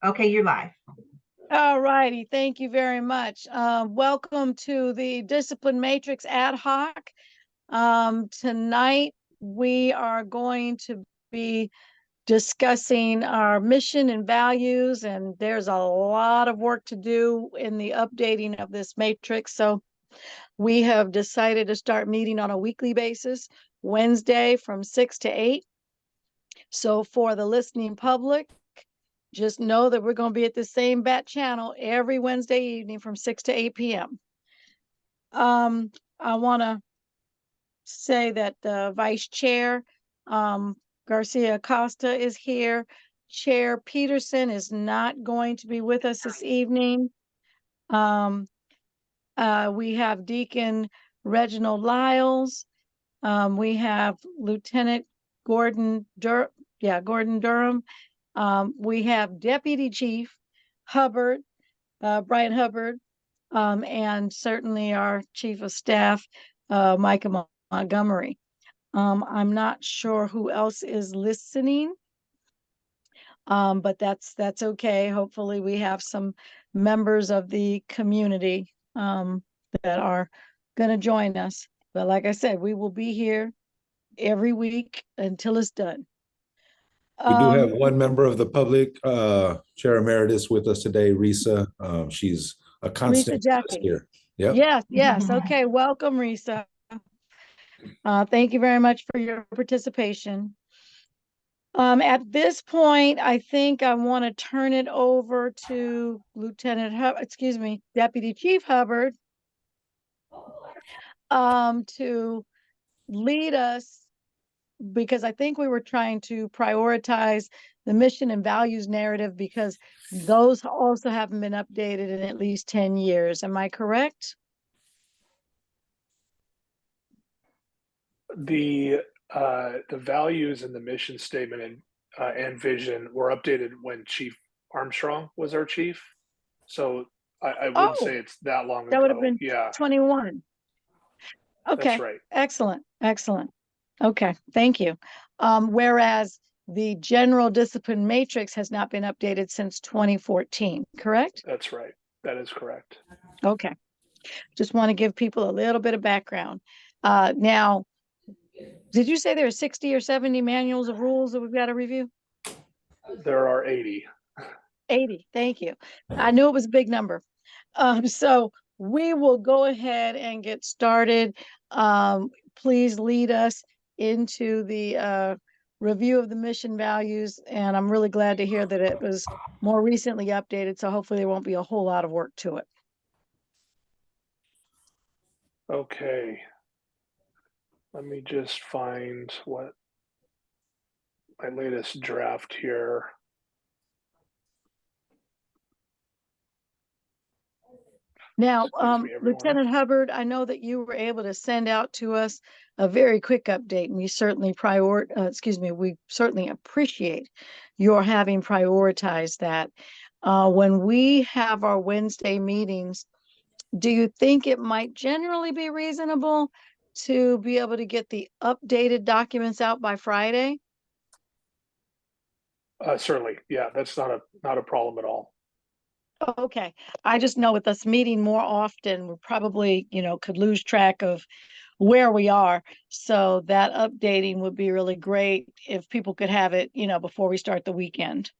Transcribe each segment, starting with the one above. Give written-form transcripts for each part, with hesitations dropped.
Okay, you're live. All righty, thank you very much. Welcome to the Discipline Matrix Ad Hoc. Tonight, we are going to be discussing our mission and values, and there's a lot of work to do in the updating of this matrix. So we have decided to start meeting on a weekly basis, Wednesday from 6 to 8. So for the listening public, just know that we're going to be at the same bat channel every Wednesday evening from 6 to 8 p.m. I want to say that the Vice Chair, Garcia Acosta, is here. Chair Peterson is not going to be with us this evening. We have Deacon Reginald Lyles. We have Lieutenant Gordon Durham. We have Deputy Chief Hubbard, Brian Hubbard, and certainly our Chief of Staff, Micah Montgomery. I'm not sure who else is listening, but that's okay. Hopefully we have some members of the community that are going to join us. But like I said, we will be here every week until it's done. We do have one member of the public, Chair Emeritus, with us today, Risa. She's a constant here. Yep. Yes. Okay. Welcome, Risa. Thank you very much for your participation. At this point, I think I want to turn it over to Deputy Chief Hubbard, to lead us, because I think we were trying to prioritize the mission and values narrative, because those also haven't been updated in at least 10 years. Am I correct? The values and the mission statement and vision were updated when Chief Armstrong was our chief. So I wouldn't say it's that long ago. That would have been 21. Okay. That's right. Excellent. Okay, thank you. Whereas the general discipline matrix has not been updated since 2014, correct? That's right. That is correct. Okay. Just want to give people a little bit of background. Now, did you say there are 60 or 70 manuals of rules that we've got to review? There are 80. 80, thank you. I knew it was a big number. So we will go ahead and get started. Please lead us into the review of the mission values, and I'm really glad to hear that it was more recently updated, so hopefully there won't be a whole lot of work to it. Okay. Let me just find what my latest draft here. Now, Lieutenant Hubbard, I know that you were able to send out to us a very quick update, and we certainly we certainly appreciate your having prioritized that. When we have our Wednesday meetings, do you think it might generally be reasonable to be able to get the updated documents out by Friday? Certainly, yeah, that's not a problem at all. Okay. I just know with us meeting more often, we probably, could lose track of where we are. So that updating would be really great if people could have it, before we start the weekend.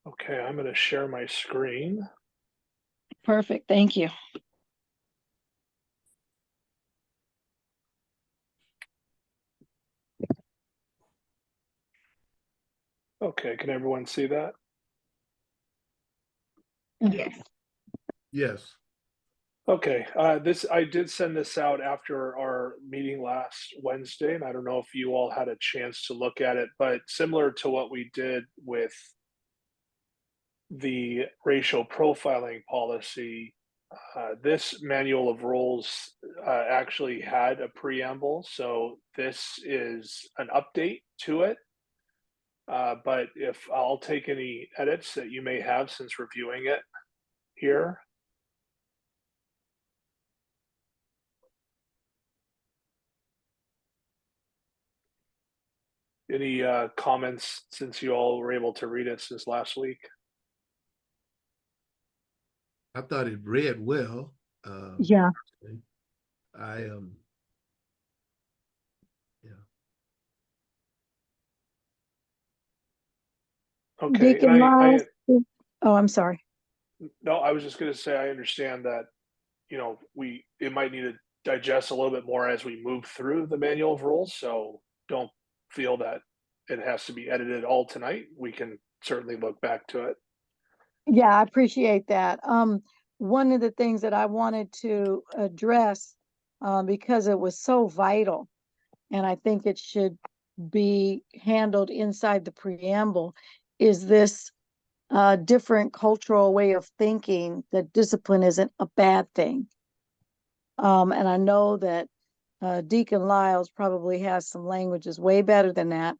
Okay, I'm going to share my screen. Perfect. Thank you. Okay, can everyone see that? Yes. Yes. Okay, I did send this out after our meeting last Wednesday, and I don't know if you all had a chance to look at it, but similar to what we did with the racial profiling policy, this manual of rules actually had a preamble, so this is an update to it. But if I'll take any edits that you may have since reviewing it here. Any comments since you all were able to read it since last week? I thought it read well. Yeah. I yeah. Okay, Deacon and Miles. Oh, I'm sorry. no, I was just going to say I understand that, you know, it might need to digest a little bit more as we move through the manual of rules. So don't feel that it has to be edited all tonight. We can certainly look back to it. Yeah, I appreciate that. One of the things that I wanted to address, because it was so vital, and I think it should be handled inside the preamble, is this different cultural way of thinking that discipline isn't a bad thing. And I know that Deacon Lyles probably has some languages way better than that.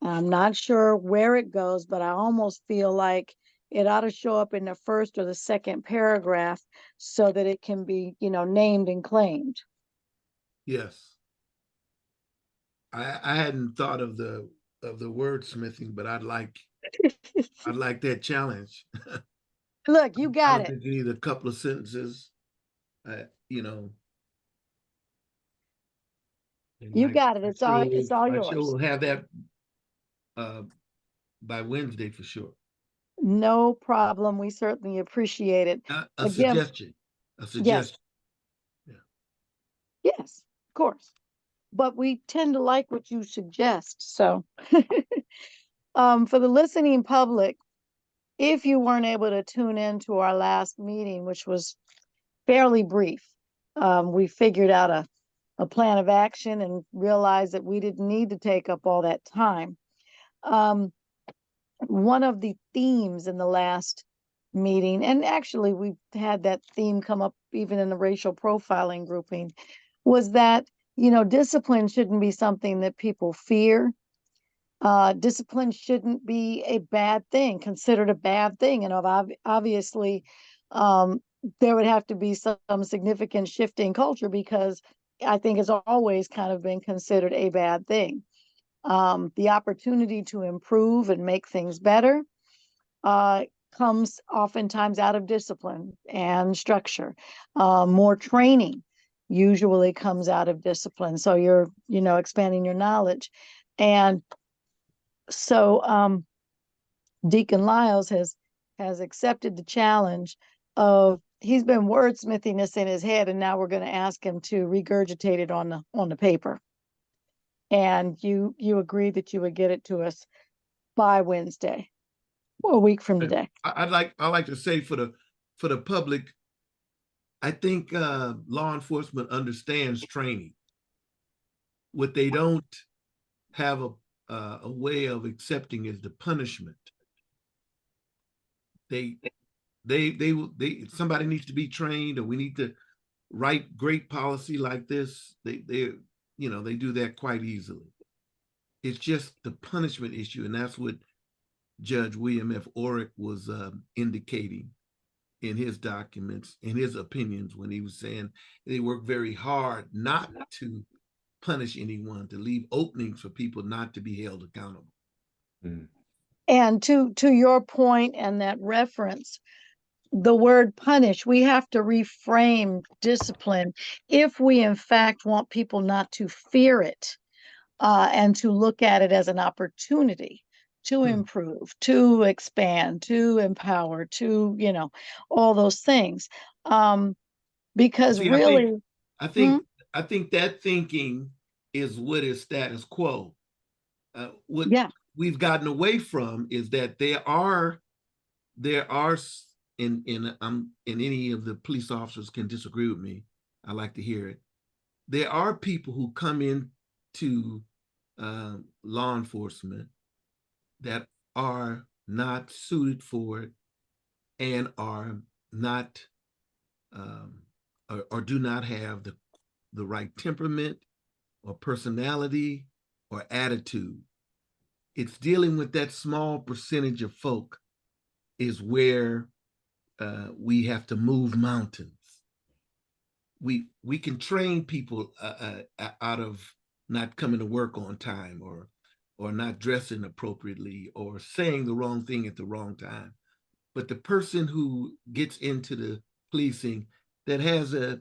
I'm not sure where it goes, but I almost feel like it ought to show up in the first or the second paragraph so that it can be, named and claimed. Yes. I hadn't thought of the wordsmithing, but I'd like that challenge. Look, you I got don't it. think you need a couple of sentences, you know. You got it. It's all yours. We'll have that by Wednesday for sure. No problem. We certainly appreciate it. A suggestion. Yes. Yeah. Yes, of course. But we tend to like what you suggest. So for the listening public, if you weren't able to tune in to our last meeting, which was fairly brief, we figured out a plan of action and realized that we didn't need to take up all that time. One of the themes in the last meeting, and actually we've had that theme come up even in the racial profiling grouping, was that, discipline shouldn't be something that people fear. Discipline shouldn't be a bad thing, considered a bad thing. And obviously, there would have to be some significant shift in culture, because I think it's always kind of been considered a bad thing. The opportunity to improve and make things better comes oftentimes out of discipline and structure. More training usually comes out of discipline. So you're, expanding your knowledge. And so Deacon Lyles has accepted the challenge of, he's been wordsmithing this in his head, and now we're going to ask him to regurgitate it on the paper. And you agreed that you would get it to us by Wednesday, or a week from today. I'd like to say for the public, I think law enforcement understands training. What they don't have a way of accepting is the punishment. Somebody needs to be trained, or we need to write great policy like this. They do that quite easily. It's just the punishment issue, and that's what Judge William F. Orrick was indicating in his documents, in his opinions, when he was saying they work very hard not to punish anyone, to leave openings for people not to be held accountable. And to your point and that reference, the word punish, we have to reframe discipline if we in fact want people not to fear it, and to look at it as an opportunity to improve, to expand, to empower, to, all those things. Because See, really, I think that thinking is what is status quo. What we've gotten away from is that there are in any of the police officers can disagree with me. I like to hear it. There are people who come in to law enforcement that are not suited for it, and are not or do not have the right temperament or personality or attitude. It's dealing with that small percentage of folk is where we have to move mountains. We can train people out of not coming to work on time, or or not dressing appropriately or saying the wrong thing at the wrong time. But the person who gets into the policing that has a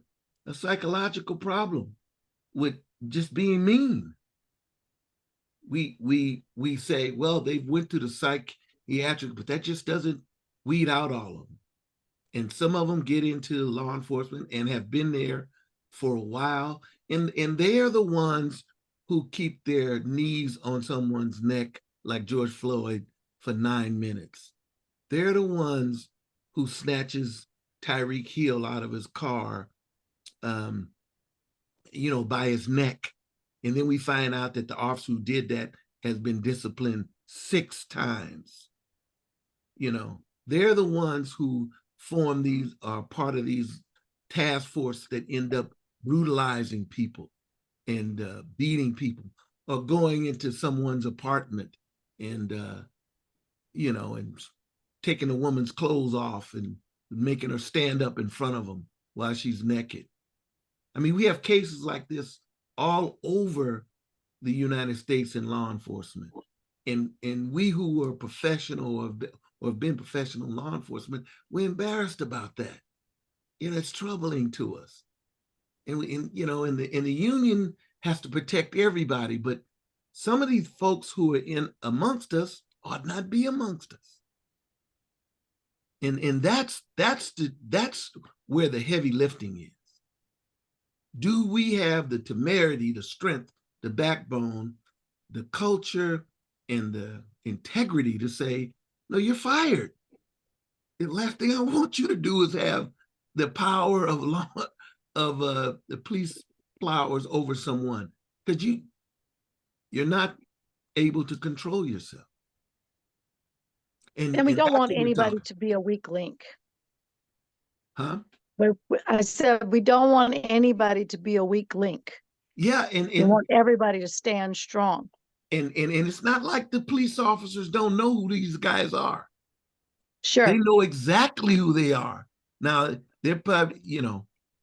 psychological problem with just being mean. We say, well, they went to the psychiatric, but that just doesn't weed out all of them. And some of them get into law enforcement and have been there for a while. And they're the ones who keep their knees on someone's neck, like George Floyd, for 9 minutes. They're the ones who snatches Tyreek Hill out of his car, by his neck. And then we find out that the officer who did that has been disciplined 6 times. They're the ones who form these, are part of these task force that end up brutalizing people and beating people, or going into someone's apartment and, and taking a woman's clothes off and making her stand up in front of them while she's naked. I mean, we have cases like this all over the United States in law enforcement. And we who are professional or have been professional law enforcement, we're embarrassed about that. It's troubling to us. And the union has to protect everybody, but some of these folks who are in amongst us ought not be amongst us. And that's where the heavy lifting is. Do we have the temerity, the strength, the backbone, the culture, and the integrity to say, no, you're fired. The last thing I want you to do is have the power of law, of the police powers over someone, because you're not able to control yourself. And we don't want anybody to be a weak link. Huh? But I said we don't want anybody to be a weak link. Yeah, and we want everybody to stand strong. And it's not like the police officers don't know who these guys are. Sure. They know exactly who they are. Now, they're probably,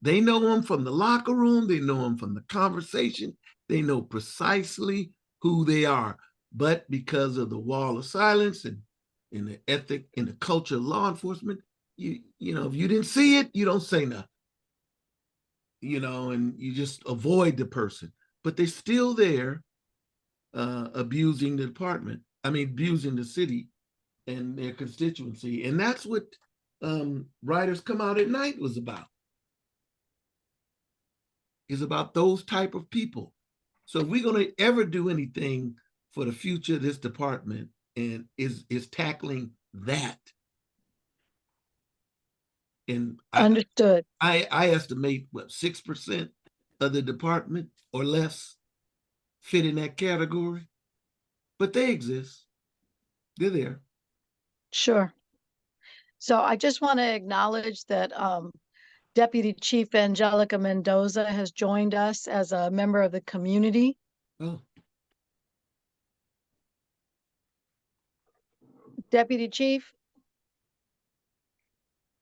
they know them from the locker room. They know them from the conversation. They know precisely who they are. But because of the wall of silence and in the ethic, in the culture of law enforcement, if you didn't see it, you don't say nothing. And you just avoid the person. But they're still there, abusing the department. Abusing the city and their constituency. And that's what Writers Come Out at Night was about. Is about those type of people. So if we're going to ever do anything for the future of this department, and is tackling that. And understood. I estimate 6% of the department or less fit in that category, but they exist. They're there. Sure. So I just want to acknowledge that Deputy Chief Angelica Mendoza has joined us as a member of the community. Oh. Deputy Chief.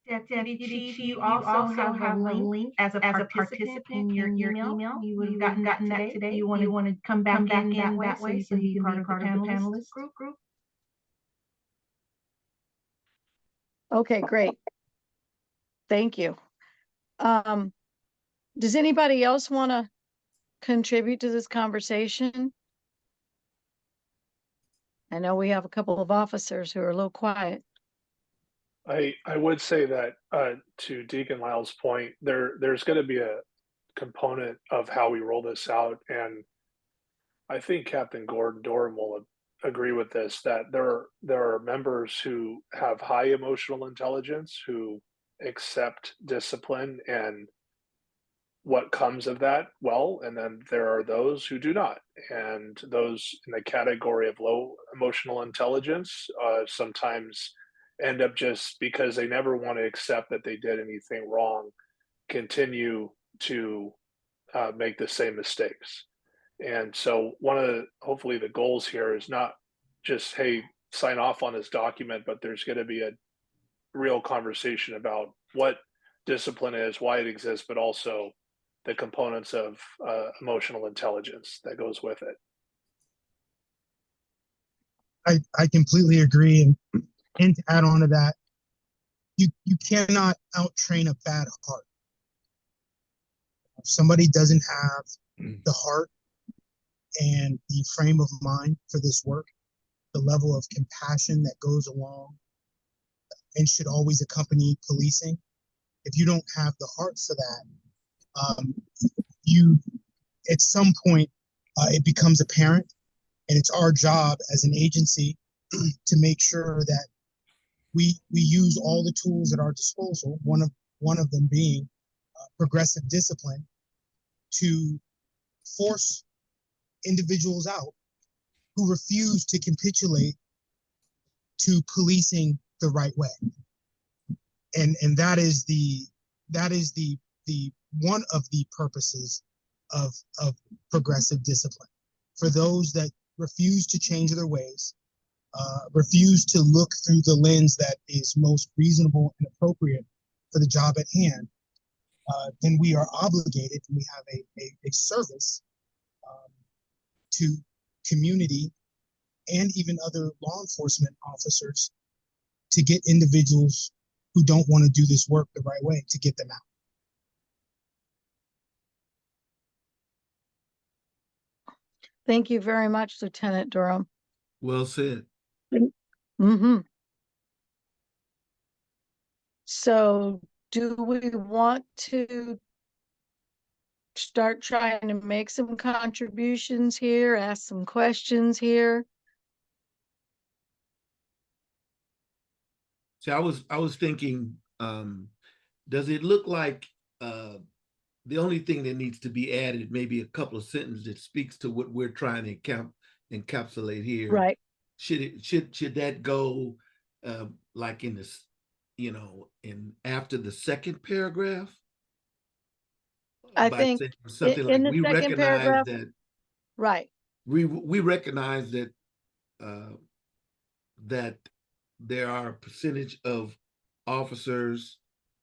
Deputy Chief, you also have a link as a participant in your email. You would have gotten that today. You want to come back in that way so you can be part of the panelist group. Okay, great. Thank you. Does anybody else want to contribute to this conversation? I know we have a couple of officers who are a little quiet. I would say that to Deacon Lyle's point, there's going to be a component of how we roll this out, and I think Captain Gordon Durham will agree with this, that there are members who have high emotional intelligence who accept discipline and what comes of that well, and then there are those who do not, and those in the category of low emotional intelligence sometimes end up, just because they never want to accept that they did anything wrong, continue to make the same mistakes. And so hopefully the goals here is not just, hey, sign off on this document, but there's going to be a real conversation about what discipline is, why it exists, but also the components of emotional intelligence that goes with it. I completely agree. And to add on to that, you cannot out train a bad heart. If somebody doesn't have the heart and the frame of mind for this work, the level of compassion that goes along and should always accompany policing, if you don't have the heart for that, you at some point it becomes apparent, and it's our job as an agency to make sure that we use all the tools at our disposal. One of them being progressive discipline, to force individuals out who refuse to capitulate to policing the right way. And that is the one of the purposes of progressive discipline. For those that refuse to change their ways, refuse to look through the lens that is most reasonable and appropriate for the job at hand, then we are obligated, and we have a service to community and even other law enforcement officers to get individuals who don't want to do this work the right way, to get them out. Thank you very much, Lieutenant Durham. Well said. Mm-hmm. So do we want to start trying to make some contributions here, ask some questions here? See, I was thinking, does it look like the only thing that needs to be added, maybe a couple of sentences that speaks to what we're trying to encapsulate here? Right. Should that go like in this, in after the second paragraph? I think something in like the we second recognize paragraph, that. right. We recognize that that there are a percentage of officers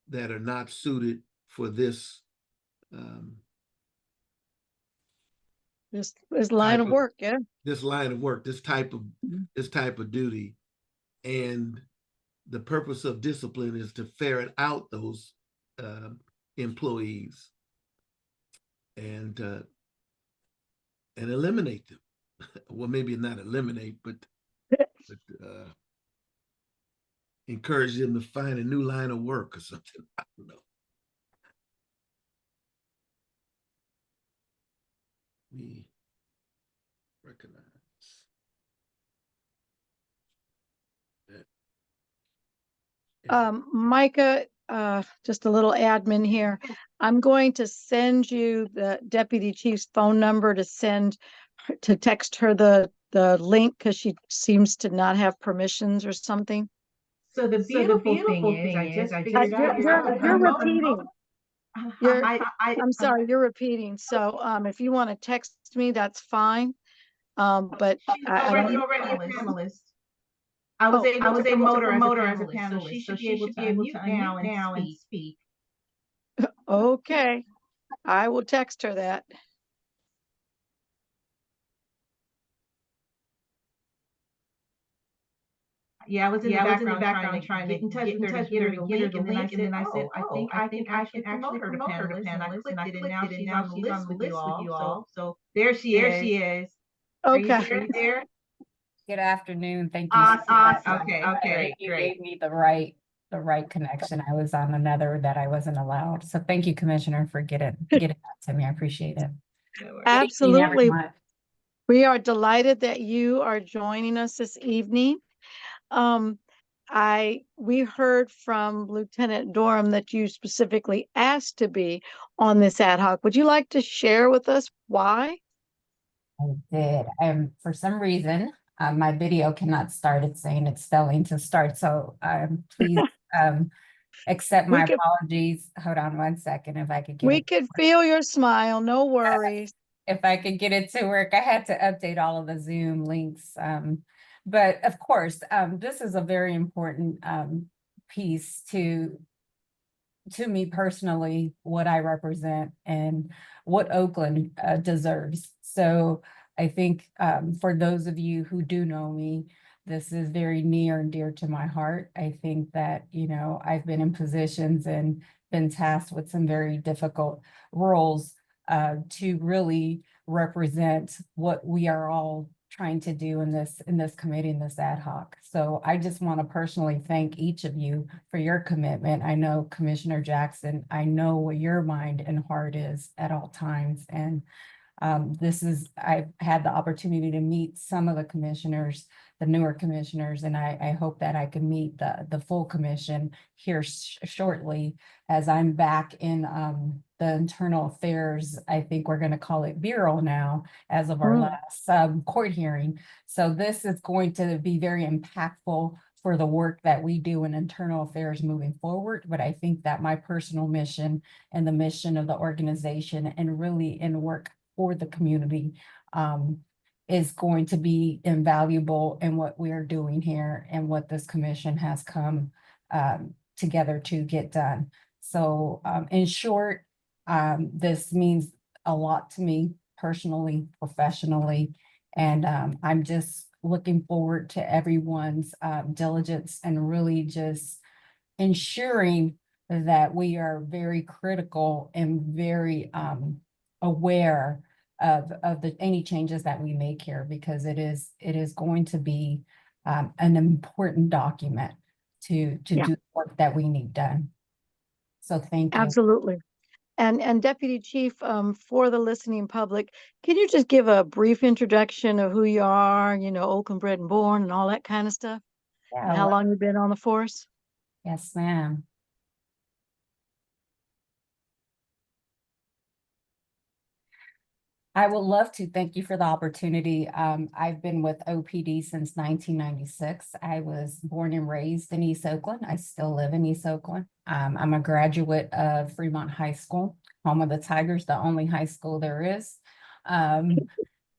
that are not suited for this this line of work, yeah. This line of work, this type of duty, and the purpose of discipline is to ferret out those employees and eliminate them. Well, maybe not eliminate, but encourage them to find a new line of work or something. I don't know. We recognize that. Micah, just a little admin here. I'm going to send you the deputy chief's phone number to text her the link, because she seems to not have permissions or something. So the beautiful thing is, I just figured out you're repeating. I'm sorry, you're repeating. So if you want to text me, that's fine. But she's already a panelist. I was able to promote her as a panelist, so she should be able to unmute now and speak. Okay, I will text her that. Yeah, I was in the background trying to get in touch with her to get her the link, and then I said, I think I can actually promote her to panelist, and I clicked it, and now she's on the list with you all. So there she is. Okay. Are you there? Good afternoon. Thank you. Awesome. Okay, great. You gave me the right connection. I was on another that I wasn't allowed. So thank you, Commissioner, for getting that to me. I appreciate it. Absolutely. We are delighted that you are joining us this evening. We heard from Lieutenant Durham that you specifically asked to be on this ad hoc. Would you like to share with us why? I did. For some reason, my video cannot start. It's saying it's failing to start. So please accept my apologies. Hold on one second. If I could get We could feel your smile. No worries. If I could get it to work. I had to update all of the Zoom links. But of course, this is a very important piece to me personally, what I represent and what Oakland deserves. So I think for those of you who do know me, this is very near and dear to my heart. I think that, you know, I've been in positions and been tasked with some very difficult roles to really represent what we are all trying to do in this committee, in this ad hoc. So I just want to personally thank each of you for your commitment. I know Commissioner Jackson, I know what your mind and heart is at all times. And I've had the opportunity to meet some of the commissioners, the newer commissioners, and I hope that I can meet the full commission here shortly as I'm back in the internal affairs. I think we're going to call it bureau now as of our last court hearing. So this is going to be very impactful for the work that we do in internal affairs moving forward. But I think that my personal mission and the mission of the organization and really in work for the community is going to be invaluable in what we are doing here and what this commission has come together to get done. So in short, this means a lot to me personally, professionally, and I'm just looking forward to everyone's diligence and really just ensuring that we are very critical and very aware of any changes that we make here, because it is going to be an important document to do the work that we need done. So thank you. Absolutely. And Deputy Chief, for the listening public, can you just give a brief introduction of who you are, you know, Oakland bred and born and all that kind of stuff? Yeah, And how long you've been on the force? Yes, ma'am. I would love to. Thank you for the opportunity. I've been with OPD since 1996. I was born and raised in East Oakland. I still live in East Oakland. I'm a graduate of Fremont High School, home of the Tigers, the only high school there is.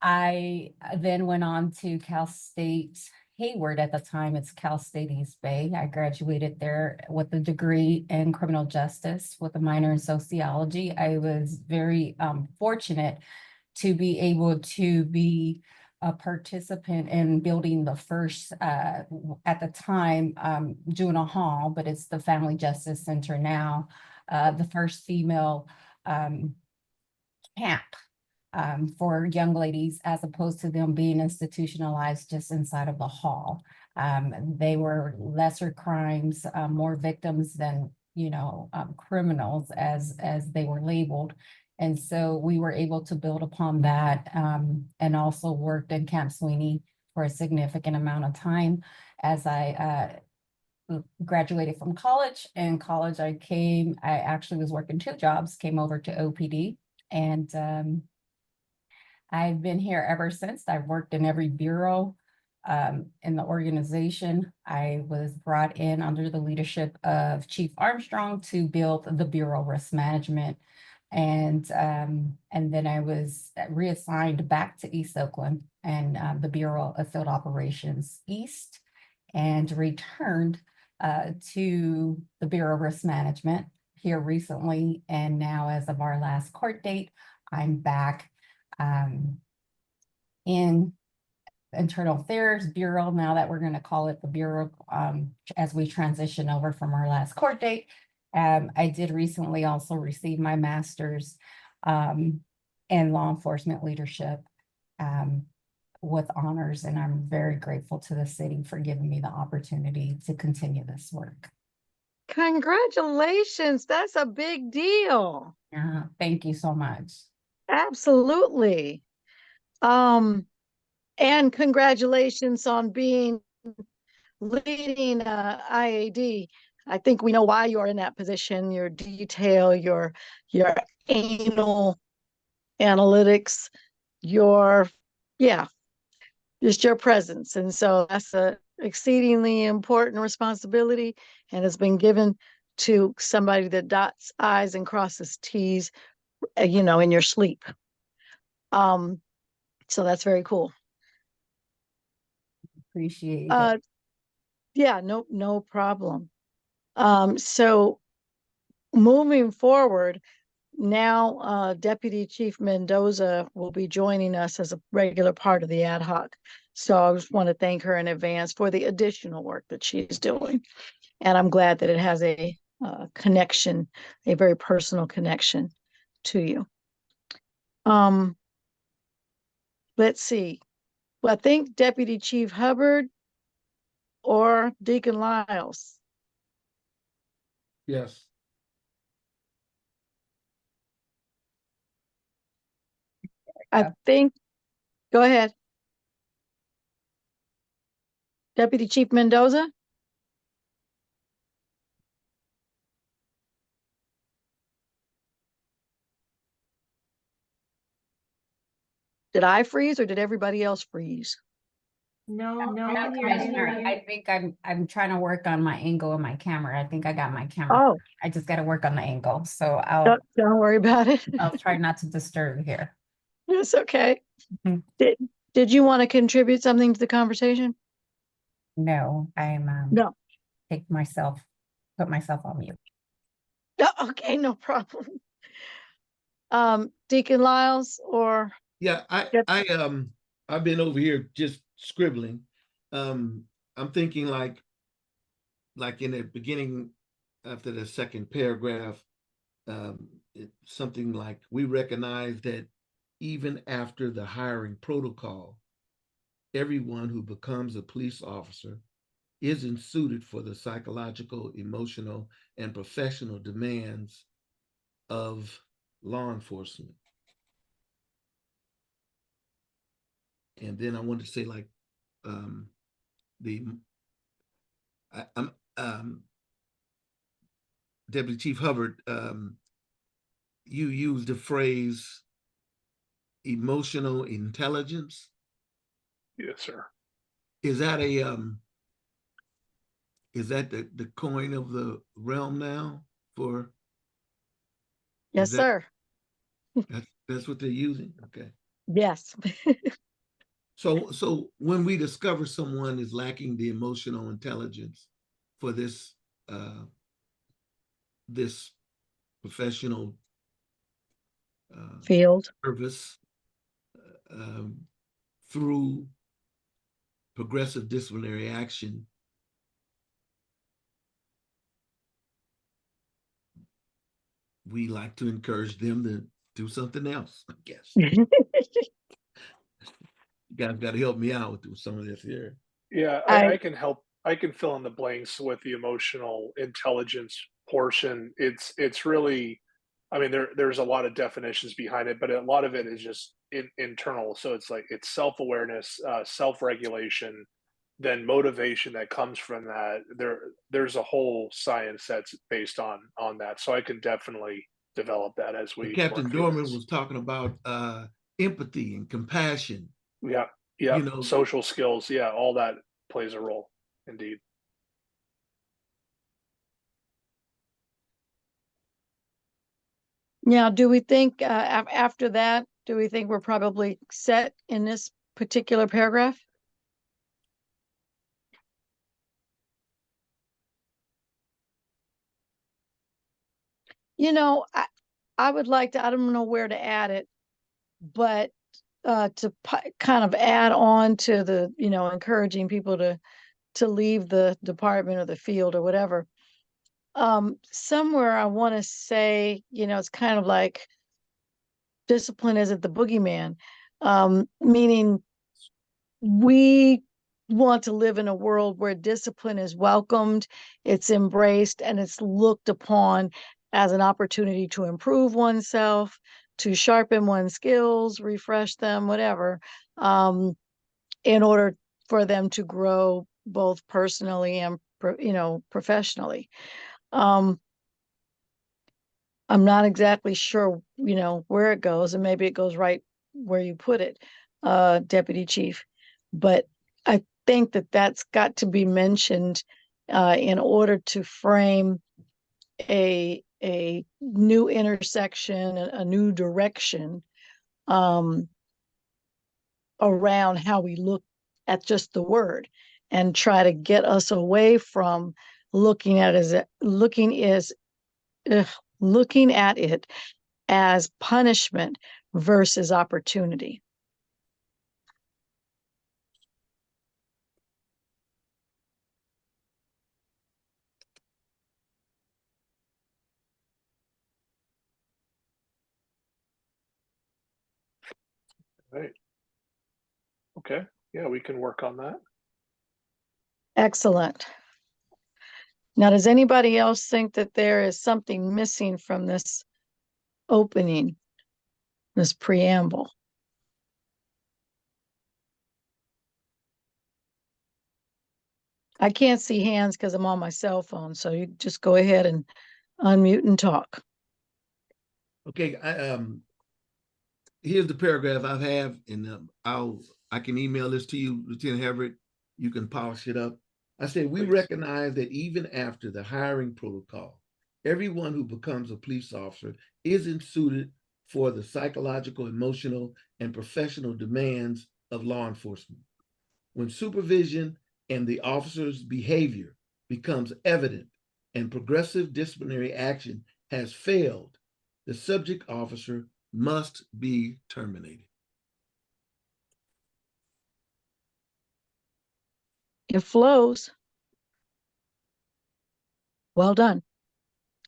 I then went on to Cal State Hayward. At the time, it's Cal State East Bay. I graduated there with a degree in criminal justice with a minor in sociology. I was very fortunate to be able to be a participant in building the first, at the time, juvenile hall, but it's the Family Justice Center now, the first female camp for young ladies, as opposed to them being institutionalized just inside of the hall. They were lesser crimes, more victims than, you know, criminals as they were labeled. And so we were able to build upon that, and also worked in Camp Sweeney for a significant amount of time. As I graduated from college, I actually was working 2 jobs, came over to OPD, and I've been here ever since. I've worked in every bureau in the organization. I was brought in under the leadership of Chief Armstrong to build the Bureau of Risk Management. And then I was reassigned back to East Oakland and the Bureau of Field Operations East, and returned to the Bureau of Risk Management here recently. And now, as of our last court date, I'm back in Internal Affairs Bureau, now that we're going to call it the Bureau, as we transition over from our last court date. I did recently also receive my master's in law enforcement leadership with honors, and I'm very grateful to the city for giving me the opportunity to continue this work. Congratulations. That's a big deal. Thank you so much. Absolutely. And congratulations on leading IAD. I think we know why you're in that position. Your detail, your anal analytics, just your presence. And so that's a exceedingly important responsibility, and it's been given to somebody that dots I's and crosses T's, you know, in your sleep. So that's very cool. Appreciate it. Yeah, no problem. So moving forward, now Deputy Chief Mendoza will be joining us as a regular part of the ad hoc. So I just want to thank her in advance for the additional work that she's doing. And I'm glad that it has a connection, a very personal connection to you. Let's see. Well, I think Deputy Chief Hubbard or Deacon Lyles. Yes. I think, go ahead. Deputy Chief Mendoza? Did I freeze or did everybody else freeze? No, I No, can hear Commissioner, you. I think I'm trying to work on my angle of my camera. I think I got my camera. Oh, I just got to work on the angle. So don't worry about it. I'll try not to disturb here. It's okay. Mhm. Did you want to contribute something to the conversation? No, I'm No. put myself on mute. Oh, okay, no problem. Deacon Lyles or Yeah, Yep. I've been over here just scribbling. I'm thinking like in the beginning after the second paragraph, something like, we recognize that even after the hiring protocol, everyone who becomes a police officer isn't suited for the psychological, emotional, and professional demands of law enforcement. And then I wanted to say, like, Deputy Chief Hubbard, you used the phrase emotional intelligence. Yes, sir. Is that the coin of the realm now for? yes, sir. That's what they're using. Okay. Yes. So when we discover someone is lacking the emotional intelligence for this this professional Field. service through progressive disciplinary action, we like to encourage them to do something else, I guess. You guys got to help me out with some of this here. Yeah, I can help. I can fill in the blanks with the emotional intelligence portion. It's really, I mean, there's a lot of definitions behind it, but a lot of it is just internal. So it's like it's self-awareness, self-regulation, then motivation that comes from that. There's a whole science that's based on that. So I can definitely develop that as we. Captain Dorman was talking about empathy and compassion. Yeah, yeah. You know, social skills. Yeah, all that plays a role. Indeed. Now, do we think after that, do we think we're probably set in this particular paragraph? You know, I would like to, I don't know where to add it, but to kind of add on to the, you know, encouraging people to leave the department or the field or whatever. Somewhere I want to say, you know, it's kind of like discipline isn't the boogeyman, meaning we want to live in a world where discipline is welcomed, it's embraced, and it's looked upon as an opportunity to improve oneself, to sharpen one's skills, refresh them, whatever, in order for them to grow both personally and, you know, professionally. I'm not exactly sure, you know, where it goes, and maybe it goes right where you put it, Deputy Chief. But I think that that's got to be mentioned in order to frame a new intersection, a new direction around how we look at just the word, and try to get us away from looking at it as punishment versus opportunity. Right. Okay. Yeah, we can work on that. Excellent. Now, does anybody else think that there is something missing from this opening, this preamble? I can't see hands because I'm on my cell phone, so you just go ahead and unmute and talk. Okay, here's the paragraph I have, and I can email this to you, Lieutenant Everett. You can polish it up. I said, we Please. recognize that even after the hiring protocol, everyone who becomes a police officer isn't suited for the psychological, emotional, and professional demands of law enforcement. When supervision and the officer's behavior becomes evident and progressive disciplinary action has failed, the subject officer must be terminated. It flows. Well done.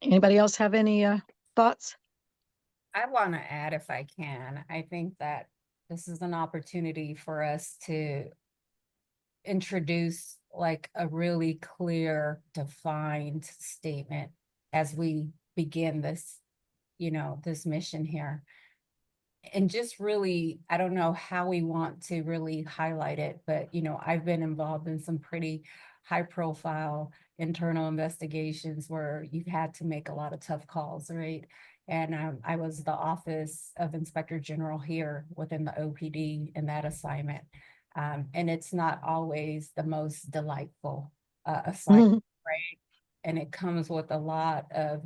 Anybody else have any thoughts? I want to add, if I can, I think that this is an opportunity for us to introduce like a really clear, defined statement as we begin this, this mission here. And just really, I don't know how we want to really highlight it, but, I've been involved in some pretty high profile internal investigations where you've had to make a lot of tough calls, right? And I was the Office of Inspector General here within the OPD in that assignment. And it's not always the most delightful assignment, right? And it comes with a lot of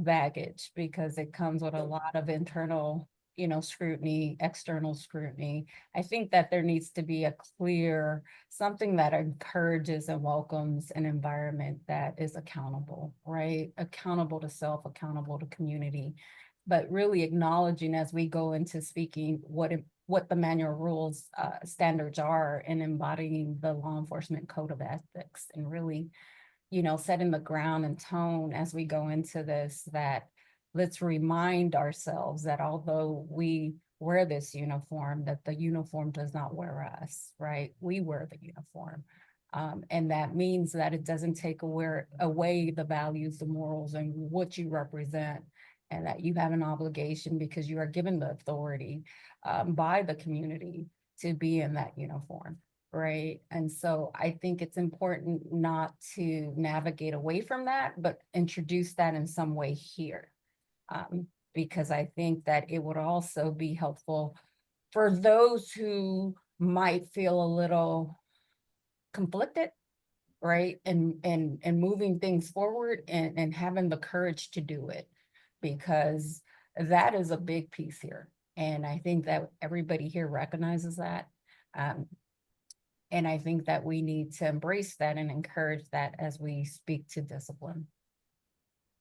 baggage because it comes with a lot of internal, scrutiny, external scrutiny. I think that there needs to be a clear, something that encourages and welcomes an environment that is accountable, right? Accountable to self, accountable to community, but really acknowledging as we go into speaking what the manual rules standards are and embodying the law enforcement code of ethics and really setting the ground and tone as we go into this, that let's remind ourselves that although we wear this uniform, that the uniform does not wear us, right? We wear the uniform. And that means that it doesn't take away the values, the morals, and what you represent, and that you have an obligation because you are given the authority by the community to be in that uniform. Right. And so I think it's important not to navigate away from that, but introduce that in some way here. Because I think that it would also be helpful for those who might feel a little conflicted, right? And moving things forward and having the courage to do it, because that is a big piece here. And I think that everybody here recognizes that. And I think that we need to embrace that and encourage that as we speak to discipline.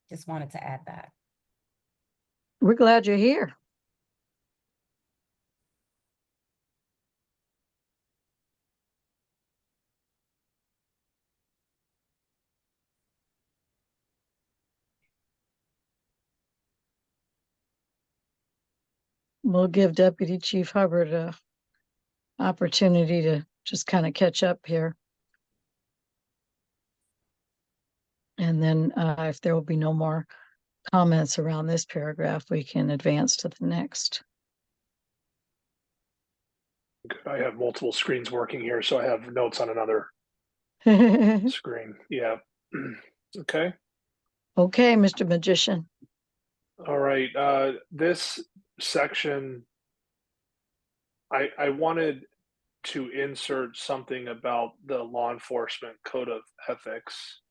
Just wanted to add that. We're glad you're here. We'll give Deputy Chief Hubbard an opportunity to just kind of catch up here. And then if there will be no more comments around this paragraph, we can advance to the next. I have multiple screens working here, so I have notes on another screen. Yeah. Okay. Okay, Mr. Magician. All right. This section, I wanted to insert something about the law enforcement code of ethics.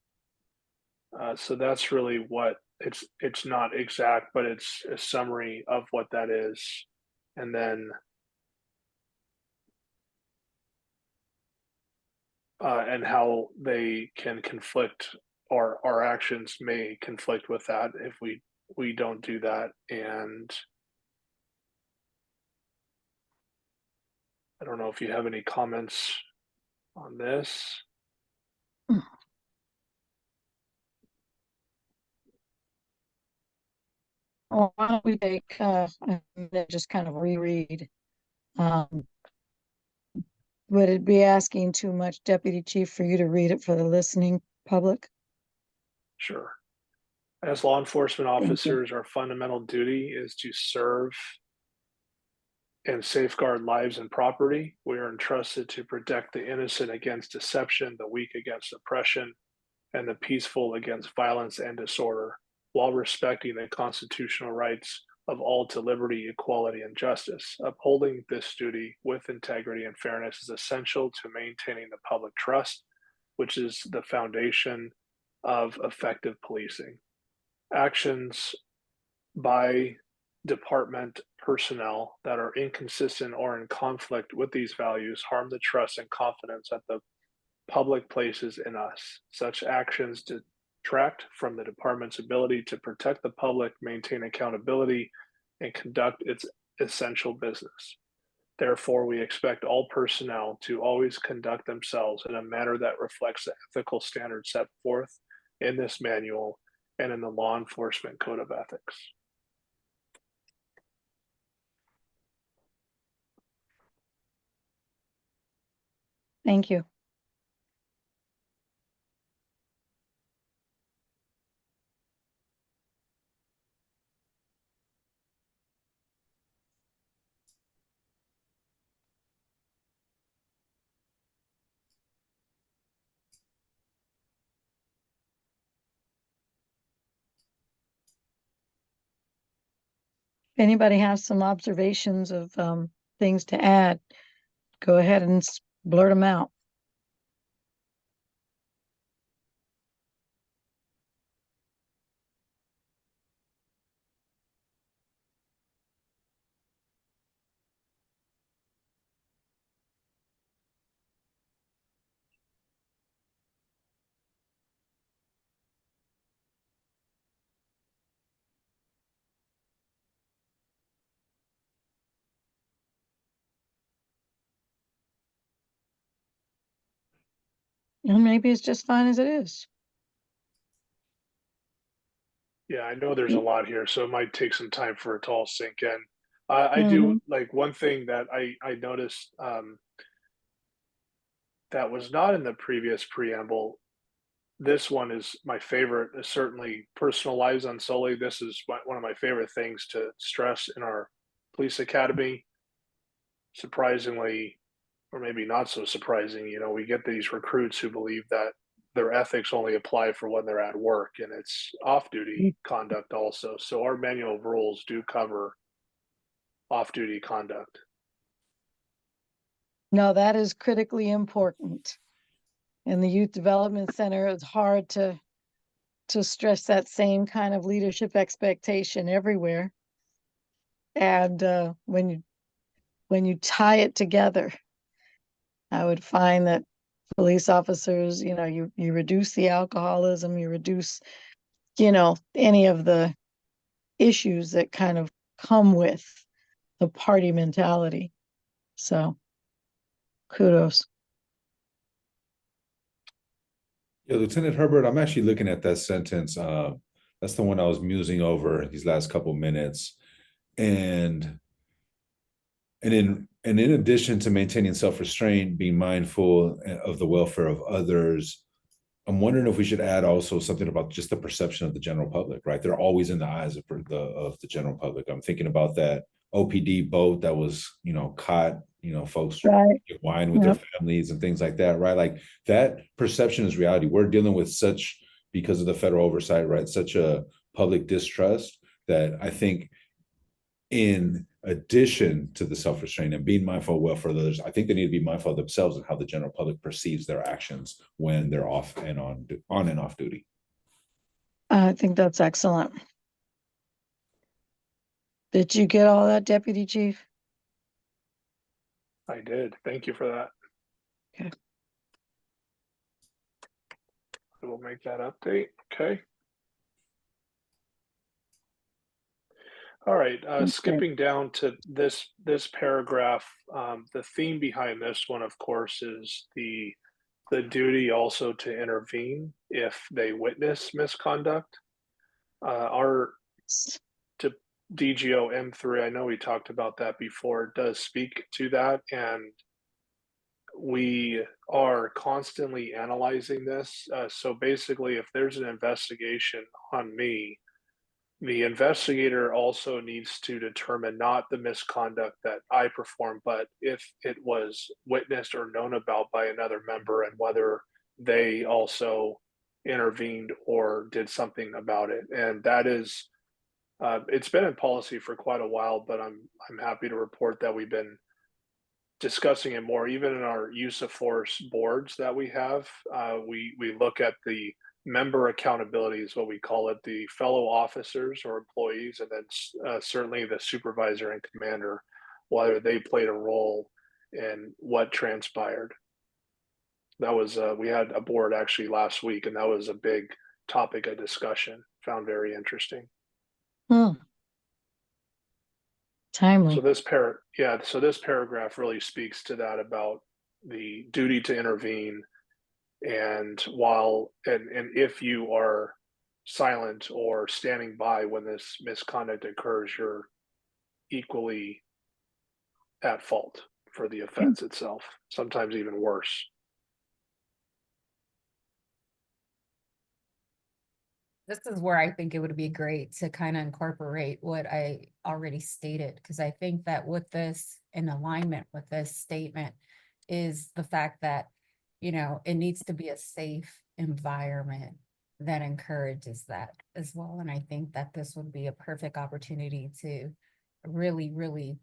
So that's really what it's not exact, but it's a summary of what that is. And then and how they can conflict, or our actions may conflict with that if we we don't do that. And I don't know if you have any comments on this. Well, why don't we take, just kind of reread. Would it be asking too much, Deputy Chief, for you to read it for the listening public? Sure. As law enforcement Thank you. officers, our fundamental duty is to serve and safeguard lives and property. We are entrusted to protect the innocent against deception, the weak against oppression, and the peaceful against violence and disorder, while respecting the constitutional rights of all to liberty, equality, and justice. Upholding this duty with integrity and fairness is essential to maintaining the public trust, which is the foundation of effective policing. Actions by department personnel that are inconsistent or in conflict with these values harm the trust and confidence that the public places in us. Such actions detract from the department's ability to protect the public, maintain accountability, and conduct its essential business. Therefore, we expect all personnel to always conduct themselves in a manner that reflects the ethical standards set forth in this manual and in the Law Enforcement Code of Ethics. Thank you. If anybody has some observations of things to add, go ahead and blurt them out. And maybe it's just fine as it is. Yeah, I know there's a lot here, so it might take some time for it to all sink in. I do like one thing that I noticed that was not in the previous preamble. This one is my favorite. Is certainly personalized on Sully. This is one of my favorite things to stress in our police academy. Surprisingly, or maybe not so surprising, you know, we get these recruits who believe that their ethics only apply for when they're at work, and it's off-duty conduct also. So our manual of rules do cover off-duty conduct. No, that is critically important. In the Youth Development Center, it's hard to stress that same kind of leadership expectation everywhere. And when you tie it together, I would find that police officers, you know, you reduce the alcoholism, you reduce, you know, any of the issues that kind of come with the party mentality. So kudos. Yeah, Lieutenant Herbert, I'm actually looking at that sentence. That's the one I was musing over these last couple minutes. And in addition to maintaining self-restraint, being mindful of the welfare of others, I'm wondering if we should add also something about just the perception of the general public, right? They're always in the eyes of the general public. I'm thinking about that OPD boat that was, you know, caught, you know, folks wine with their families and things like that, right? Like that perception is reality. We're dealing with such, because of the federal oversight, right, such a public distrust that I think in addition to the self-restraint and being mindful of welfare of others, I think they need to be mindful of themselves and how the general public perceives their actions when they're off and on and off duty. I think that's excellent. Did you get all that, Deputy Chief? I did. Thank you for that. Okay. I will make that update. Okay. All right, Okay. skipping down to this paragraph, the theme behind this one, of course, is the duty also to intervene if they witness misconduct. Our to DGO M3, I know we talked about that before, does speak to that, and we are constantly analyzing this. So basically, if there's an investigation on me, the investigator also needs to determine not the misconduct that I performed, but if it was witnessed or known about by another member and whether they also intervened or did something about it. And that is, it's been in policy for quite a while, but I'm happy to report that we've been discussing it more, even in our use of force boards that we have. We look at the member accountability is what we call it, the fellow officers or employees, and then certainly the supervisor and commander, whether they played a role in what transpired. That was we had a board actually last week, and that was a big topic of discussion. Found very interesting. Timely. So this paragraph really speaks to that about the duty to intervene, and if you are silent or standing by when this misconduct occurs, you're equally at fault for the offense itself, sometimes even worse. This is where I think it would be great to kind of incorporate what I already stated, because I think that with this, in alignment with this statement, is the fact that, you know, it needs to be a safe environment that encourages that as well. And I think that this would be a perfect opportunity to really, really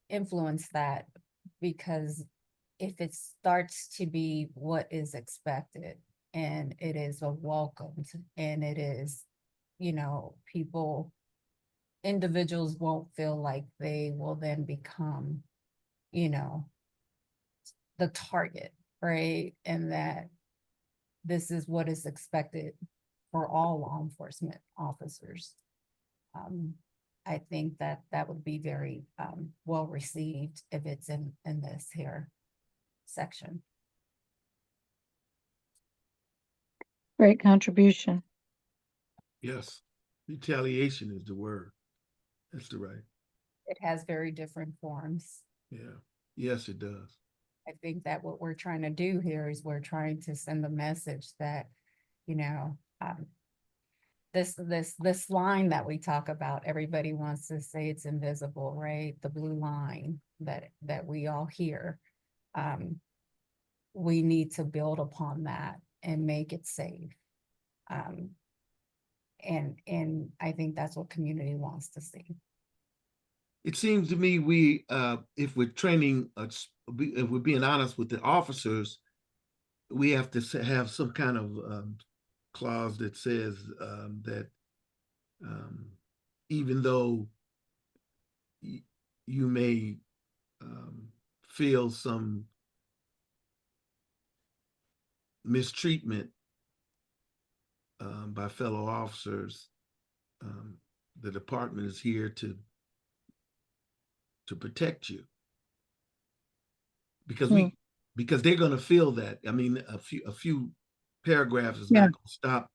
influence that, because if it starts to be what is expected, and it is a welcomed, and it is, you know, individuals won't feel like they will then become, you know, the target, right? And that this is what is expected for all law enforcement officers. I think that that would be very well received if it's in this here section. Great contribution. Yes, retaliation is the word. That's the right. It has very different forms. Yeah, yes, it does. I think that what we're trying to do here is we're trying to send the message that, you know, this line that we talk about, everybody wants to say it's invisible, right? The blue line that we all hear. We need to build upon that and make it safe. And I think that's what community wants to see. It seems to me if we're training, if we're being honest with the officers, we have to have some kind of clause that says that even though you may feel some mistreatment by fellow officers, the department is here to protect you, because because they're going to feel that. I mean, a few paragraphs is not going to stop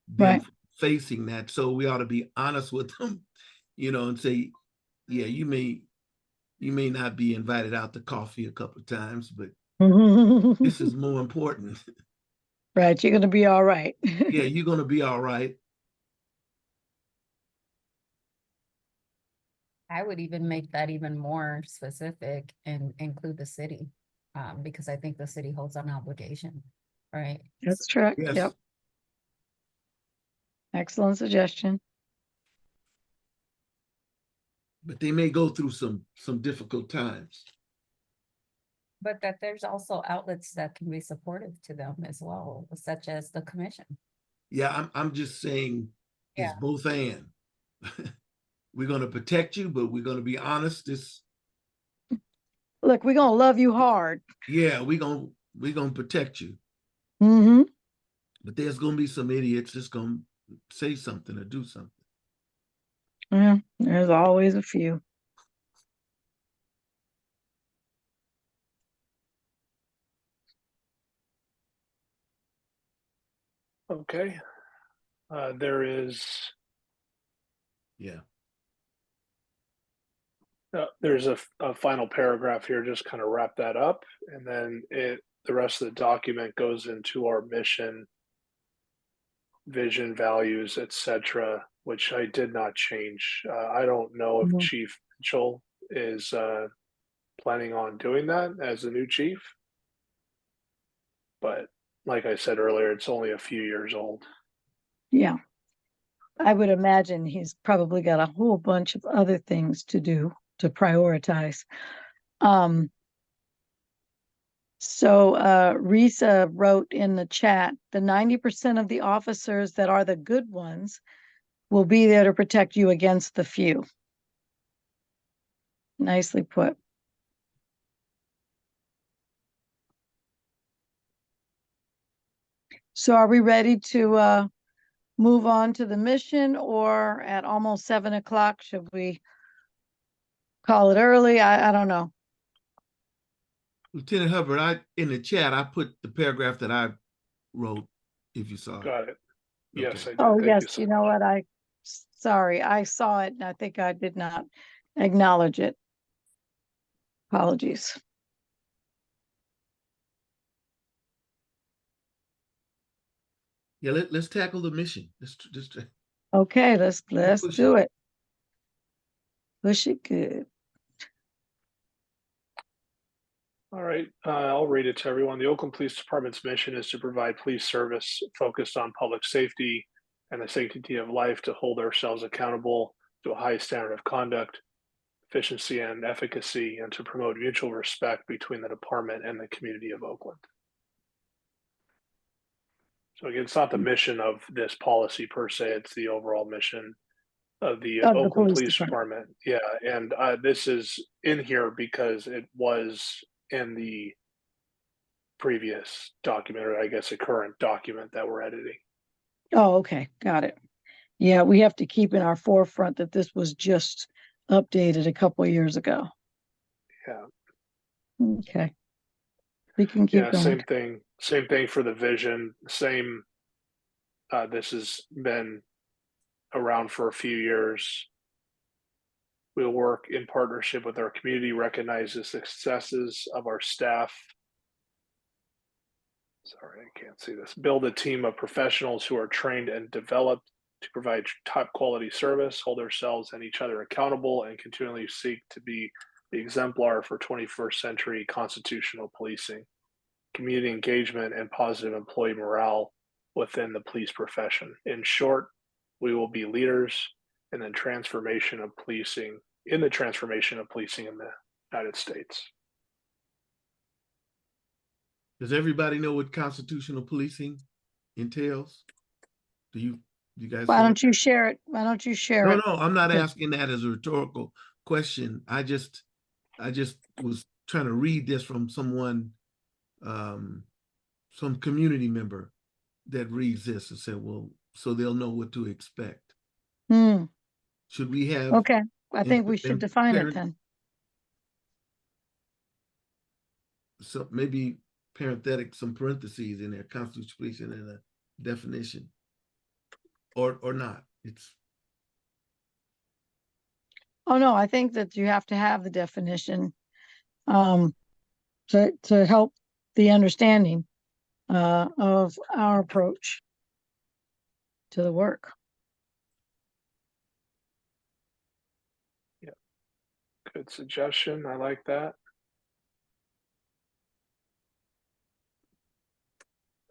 them from facing that. So we ought to be honest with them, you know, and say, yeah, you may not be invited out to coffee a couple of times, but this is more important. Right, you're going to be all right. Yeah, you're going to be all right. I would even make that even more specific and include the city, because I think the city holds an obligation, right? That's correct. Yes. Yep. Excellent suggestion. But they may go through some difficult times. But that there's also outlets that can be supportive to them as well, such as the commission. Yeah, I'm just saying it's Yeah. both and. We're going to protect you, but we're going to be honest. Look, we're going to love you hard. Yeah, we're going to protect you. Mm-hmm. But there's going to be some idiots that's going to say something or do something. Yeah, there's always a few. Okay. There is Yeah. there's a final paragraph here, just kind of wrap that up, and then the rest of the document goes into our mission, vision, values, etc., which I did not change. I don't know if Mhm. Chief Mitchell is planning on doing that as a new chief, but like I said earlier, it's only a few years old. Yeah, I would imagine he's probably got a whole bunch of other things to do to prioritize. Um, so Risa wrote in the chat, the 90% of the officers that are the good ones will be there to protect you against the few. Nicely put. So are we ready to move on to the mission, or at almost 7 o'clock, should we call it early? I don't know. Lieutenant Hubbard, in the chat, I put the paragraph that I wrote, if you saw it. Got it. Yes, Okay. I did. Oh, Thank yes, you so you know much. what, sorry, I saw it and I think I did not acknowledge it. Apologies. Yeah, let's tackle the mission. Let's Okay, let's push do it. it. Push it good. All right, I'll read it to everyone. The Oakland Police Department's mission is to provide police service focused on public safety and the sanctity of life, to hold ourselves accountable to a high standard of conduct, efficiency, and efficacy, and to promote mutual respect between the department and the community of Oakland. So again, it's not the mission of this policy per se, it's the overall mission of the Of the Oakland police Police department. Department. Yeah, and this is in here because it was in the previous document, or I guess a current document that we're editing. Oh, okay, got it. Yeah, we have to keep in our forefront that this was just updated a couple of years ago. Yeah. Okay. We can keep Yeah, going. same thing for the vision. Same, this has been around for a few years. We'll work in partnership with our community, recognize the successes of our staff. Sorry, I can't see this. Build a team of professionals who are trained and developed to provide top quality service, hold ourselves and each other accountable, and continually seek to be the exemplar for 21st century constitutional policing, community engagement, and positive employee morale within the police profession. In short, we will be leaders in the transformation of policing, in the United States. Does everybody know what constitutional policing entails? Do you guys? Why don't you share it? Why don't you share it? No, I'm not Okay. asking that as a rhetorical question. I just was trying to read this from someone, some community member that reads this and said, well, so they'll know what to expect. Hmm. Should we have? Okay, I think we should define it then. So maybe some parentheses in there, constitutional policing and a definition, or not. Oh, no, I think that you have to have the definition to help the understanding of our approach to the work. Yeah, good suggestion. I like that.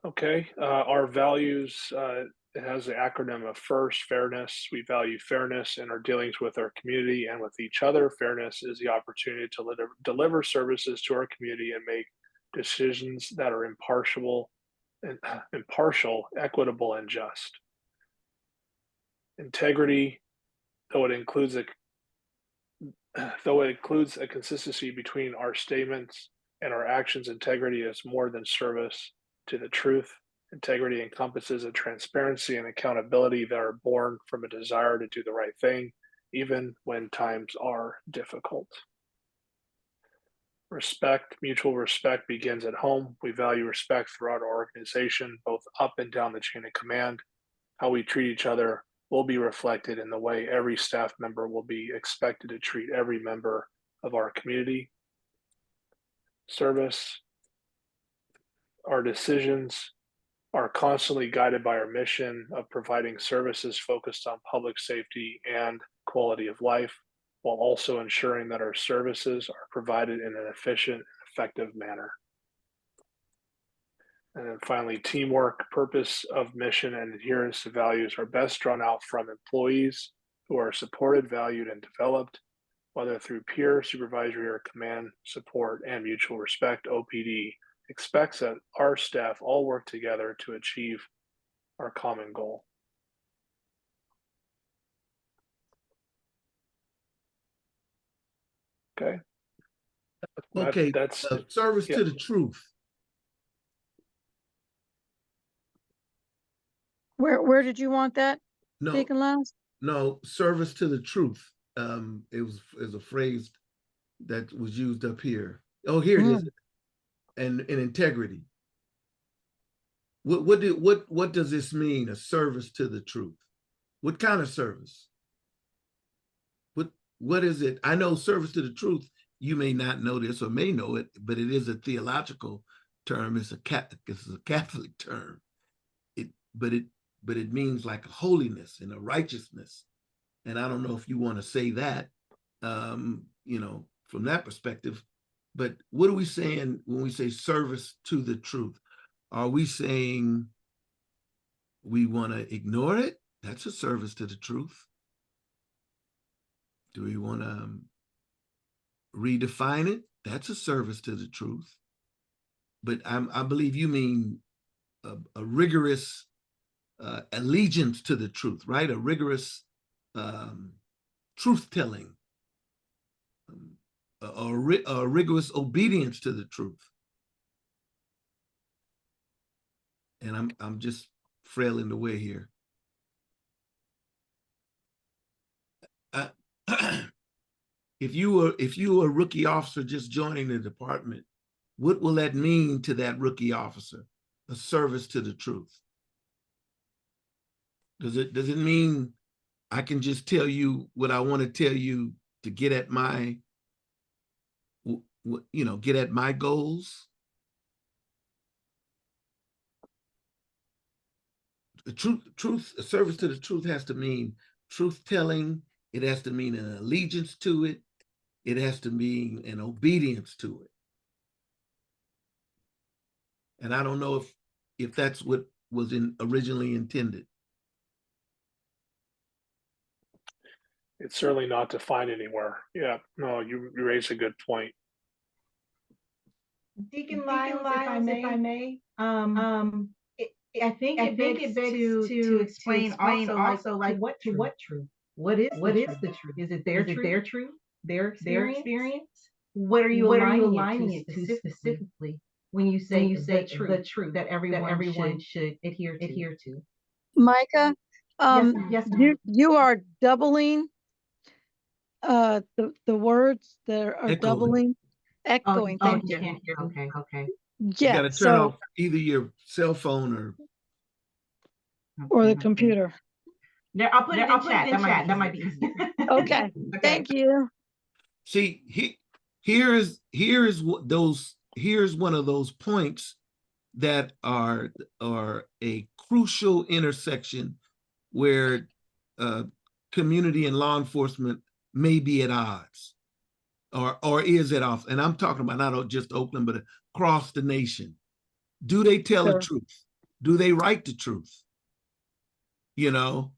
Okay, our values, it has the acronym of FIRST, fairness. We value fairness in our dealings with our community and with each other. Fairness is the opportunity to deliver services to our community and make decisions that are impartial, equitable, and just. Integrity, though it includes a consistency between our statements and our actions, integrity is more than service to the truth. Integrity encompasses a transparency and accountability that are born from a desire to do the right thing, even when times are difficult. Respect, mutual respect begins at home. We value respect throughout our organization, both up and down the chain of command. How we treat each other will be reflected in the way every staff member will be expected to treat every member of our community. Service, our decisions are constantly guided by our mission of providing services focused on public safety and quality of life, while also ensuring that our services are provided in an efficient and effective manner. And then finally, teamwork, purpose of mission, and adherence to values are best drawn out from employees who are supported, valued, and developed, whether through peer, supervisory, or command support and mutual respect. OPD expects that our staff all work together to achieve our common goal. Okay. Okay, That's service yeah. to the truth. Where did you want that, No, Deacon Lyles? no, service to the truth. It was a phrase that was used up here. Oh, here it is. And integrity. What does this mean? A service to the truth. What kind of service? What is it? I know service to the truth. You may not know this or may know it, but it is a theological term. It's a Catholic term. But it means like a holiness and a righteousness. And I don't know if you want to say that, you know, from that perspective. But what are we saying when we say service to the truth? Are we saying we want to ignore it? That's a service to the truth. Do we want to redefine it? That's a service to the truth. But I believe you mean a rigorous allegiance to the truth, right? A rigorous truth-telling, a rigorous obedience to the truth. And I'm just frailing the way here. If you were a rookie officer just joining the department, what will that mean to that rookie officer? A service to the truth. Does it mean I can just tell you what I want to tell you to get at my, you know, get at my goals? A service to the truth has to mean truth-telling. It has to mean an allegiance to it. It has to mean an obedience to it. And I don't know if that's what was originally intended. It's certainly not defined anywhere. Yeah, no, you raise a good point. Deacon Lyles, if I may, I think it begs to explain also like what truth? What is the truth? Is it their truth? Their experience? What are you aligning it to specifically when you say the truth that everyone should adhere to? Micah, Yes, ma'am. you are doubling the words that are Echoing. doubling, echoing. Thank you you. can't hear. Okay. You Yeah, got to turn off either your cell phone or the computer. There, I'll put it in chat. That might be easier. Okay. Thank you. See, here's one of those points that are a crucial intersection where community and law enforcement may be at odds or is at odds. And I'm talking about not just Oakland, but across the nation. Do they tell the truth? Do they write the truth? You know,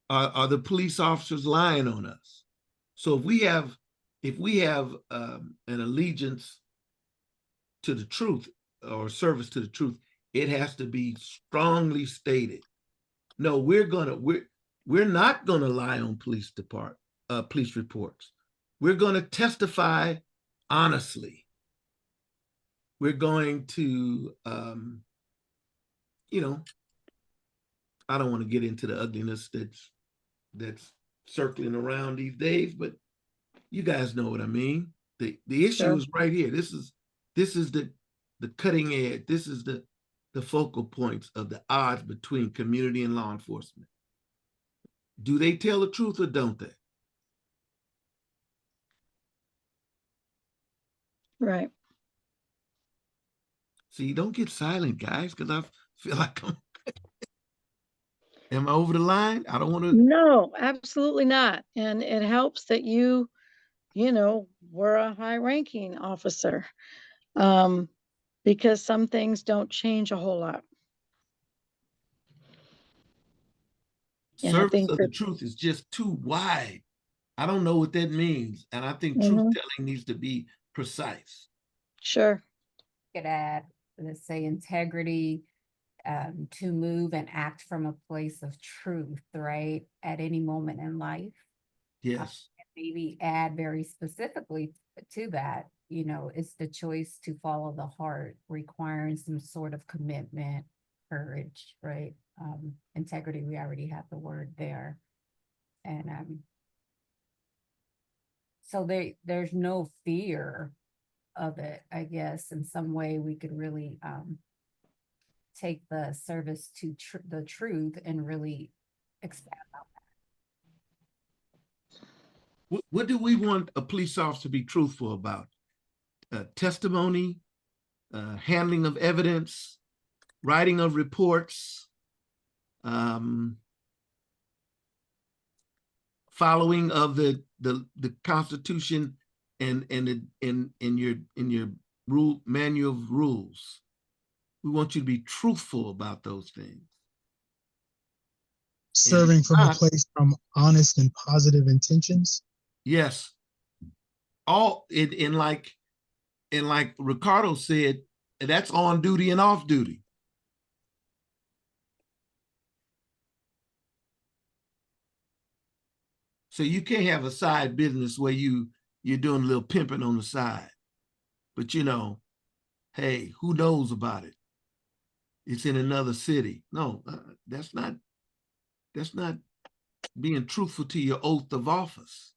are the police officers lying on us? So if we have an allegiance to the truth or service to the truth, it has to be strongly stated. No, we're not gonna lie on police reports. We're gonna testify honestly. We're going to, you know, I don't want to get into the ugliness that's that's circling around these days, but you guys know what I mean. The issue Sure. is right here. This is the cutting edge. This is the focal points of the odds between community and law enforcement. Do they tell the truth or don't they? Right. See, don't get silent, guys, because I feel like I'm. Am I over the line? I don't want to. No, absolutely not. And it helps that you know, were a high ranking officer. Because some things don't change a whole lot. And I Service think of the that, truth is just too wide. I don't know what that means. And I think Mhm. truth telling needs to be precise. sure, Could add, let's say, integrity, to move and act from a place of truth, right? At any moment in life. Yes. Maybe add very specifically to that, you know, it's the choice to follow the heart, requiring some sort of commitment, courage, right? Integrity, we already have the word there. And so there's no fear of it, I guess. In some way we could really take the service to the truth and really expand on What do we want a police officer to be truthful about? Testimony, handling of evidence, writing of reports, following of the Constitution and in your rule manual of rules. We want you to be truthful about those things. Serving from a not- place from honest and positive intentions. Yes. All in like Ricardo said, that's on duty and off duty. So you can't have a side business where you're doing a little pimping on the side. But you know, hey, who knows about it? It's in another city. No, that's not being truthful to your oath of office.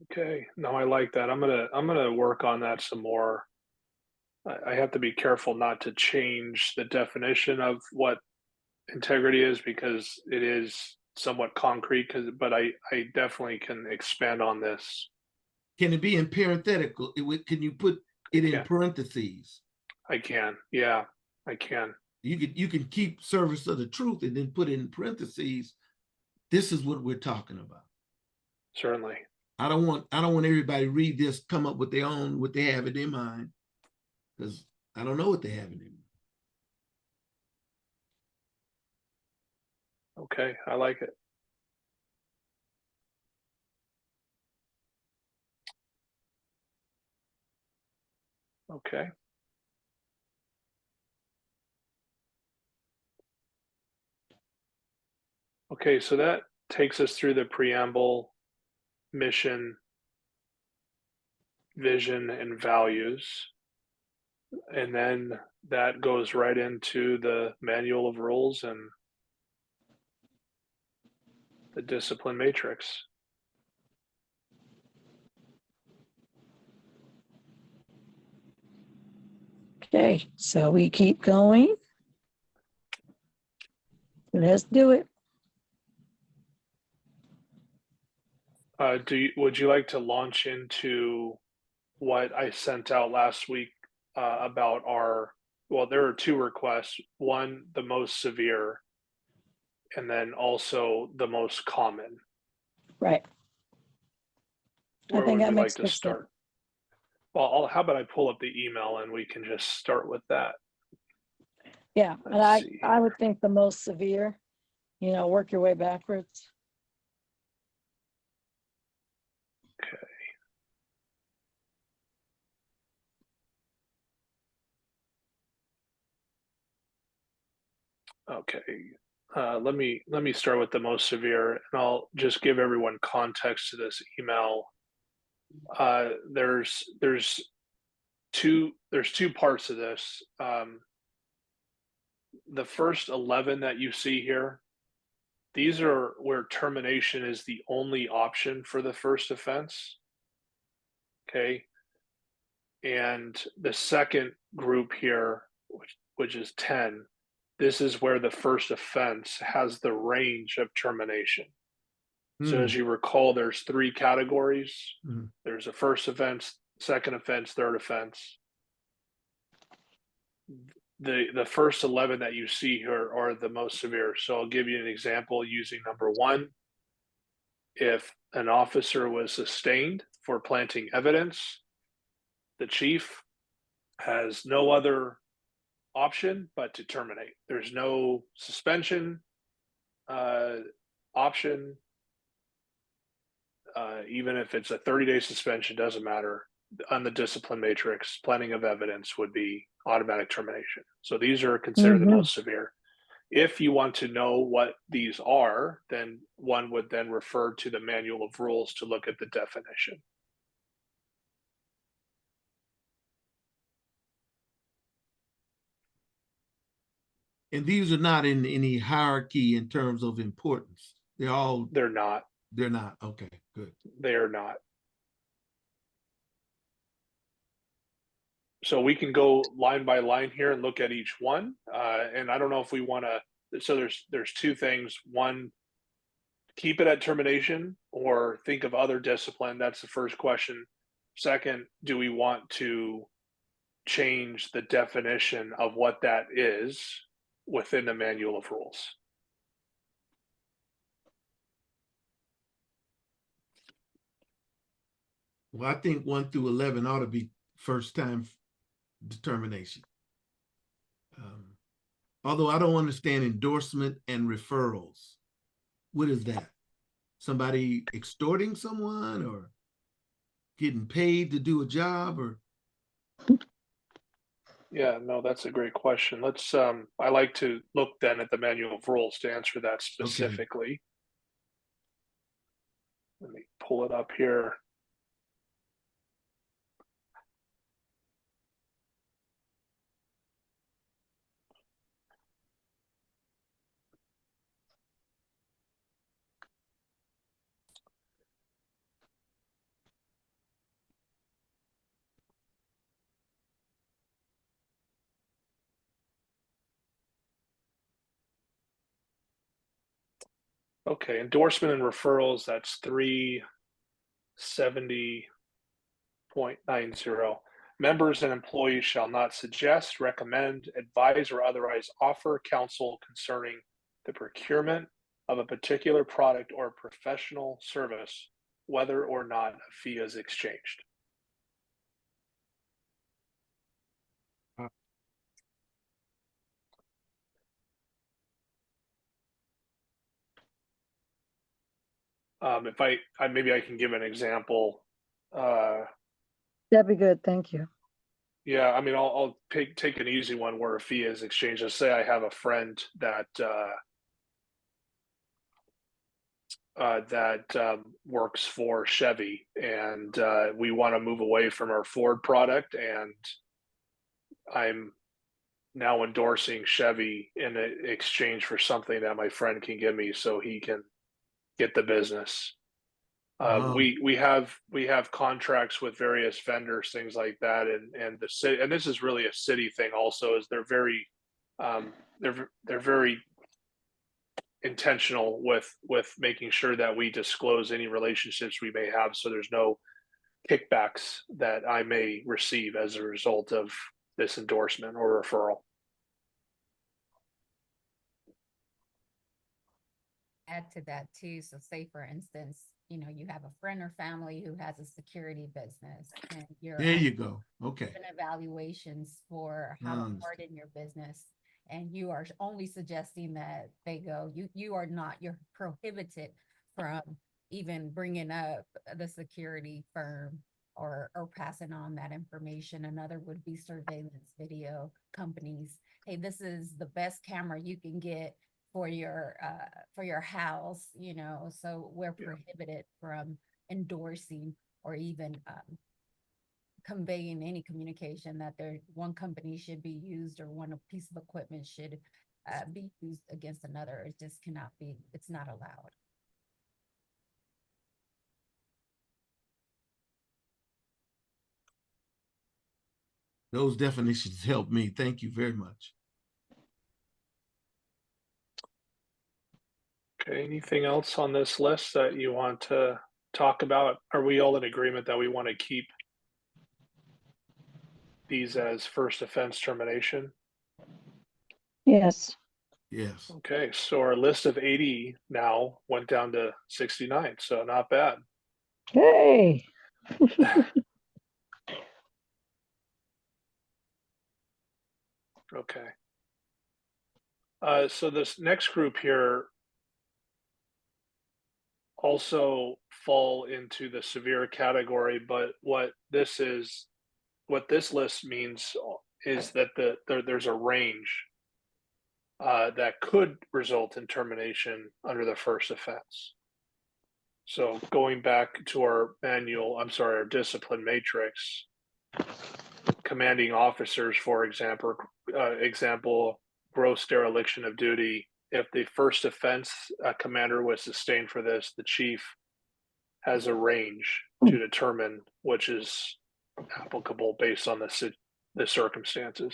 Okay, no, I like that. I'm gonna work on that some more. I have to be careful not to change the definition of what integrity is because it is somewhat concrete. But I definitely can expand on this. Can it be in parenthetical? Can you put it in Yeah. parentheses? I can, yeah, I can. You can keep service of the truth and then put it in parentheses. This is what we're talking about. Certainly. I don't want everybody to read this, come up with their own, what they have in their mind, because I don't know what they have in their mind. Okay, I like it. Okay. Okay, so that takes us through the preamble, mission, vision, and values. And then that goes right into the manual of rules and the discipline matrix. okay, so we keep going. Let's do it. Would you like to launch into what I sent out last week about well, there are two requests. One, the most severe, and then also the most common. Right. Where I think would that you makes like to good sense. start? Well, how about I pull up the email and we can just start with that. Yeah, and Let's see I would think the most severe, you know, work your way backwards. Okay. Okay. Let me start with the most severe, and I'll just give everyone context to this email. There's two parts of this. the first 11 that you see here, these are where termination is the only option for the first offense. Okay. And the second group here, which is 10, this is where the first offense has the range of termination. So as you recall, there's 3 categories. There's a first offense, second offense, third offense. The first 11 that you see here are the most severe. So I'll give you an example using number 1. If an officer was sustained for planting evidence, the chief has no other option but to terminate. There's no suspension option. Even if it's a 30-day suspension, doesn't matter. On the discipline matrix, planting of evidence would be automatic termination. So these are considered the most severe. If you want to know what these are, then one would then refer to the manual of rules to look at the definition. And these are not in any hierarchy in terms of importance. They're not. They're not. Okay, good. They are not. So we can go line by line here and look at each one. And I don't know if we want to, so there's 2 things. One, keep it at termination or think of other discipline. That's the first question. Second, do we want to change the definition of what that is within the manual of rules? Well, I think 1 through 11 ought to be first time determination. Although I don't understand endorsement and referrals. What is that? Somebody extorting someone or getting paid to do a job or? Yeah, no, that's a great question. Let's, I like to look then at the manual of rules to answer that specifically. Let me pull it up here. Okay, endorsement and referrals, that's 370.90. Members and employees shall not suggest, recommend, advise, or otherwise offer counsel concerning the procurement of a particular product or professional service, whether or not a fee is exchanged. If I maybe I can give an example. That'd be good. Thank you. Yeah, I mean, I'll take an easy one where a fee is exchanged. Let's say I have a friend that works for Chevy, and we want to move away from our Ford product, and I'm now endorsing Chevy in exchange for something that my friend can give me so he can get the business. We have contracts with various vendors, things like that, and the city, and this is really a city thing also, is they're very intentional with making sure that we disclose any relationships we may have, so there's no kickbacks that I may receive as a result of this endorsement or referral. Add to that too. So say for instance, you know, you have a friend or family who has a security business and you're There you go. Okay. doing evaluations for how to harden your business, and you are only suggesting that they go, you're prohibited from even bringing up the security firm or passing on that information. Another would be surveillance video companies. Hey, this is the best camera you can get for your house, you know, so we're prohibited from endorsing or even conveying any communication that one company should be used or one piece of equipment should be used against another. It just cannot be, it's not allowed. Those definitions help me. Thank you very much. Okay, anything else on this list that you want to talk about? Are we all in agreement that we want to keep these as first offense termination? Yes. Yes. Okay, so our list of 80 now went down to 69, so not bad. Hey. Okay. So this next group here also fall into the severe category, but what this list means is that there's a range that could result in termination under the first offense. So going back to our manual, I'm sorry, our discipline matrix, commanding officers, for example, gross dereliction of duty. If the first offense commander was sustained for this, the chief has a range to determine which is applicable based on the circumstances.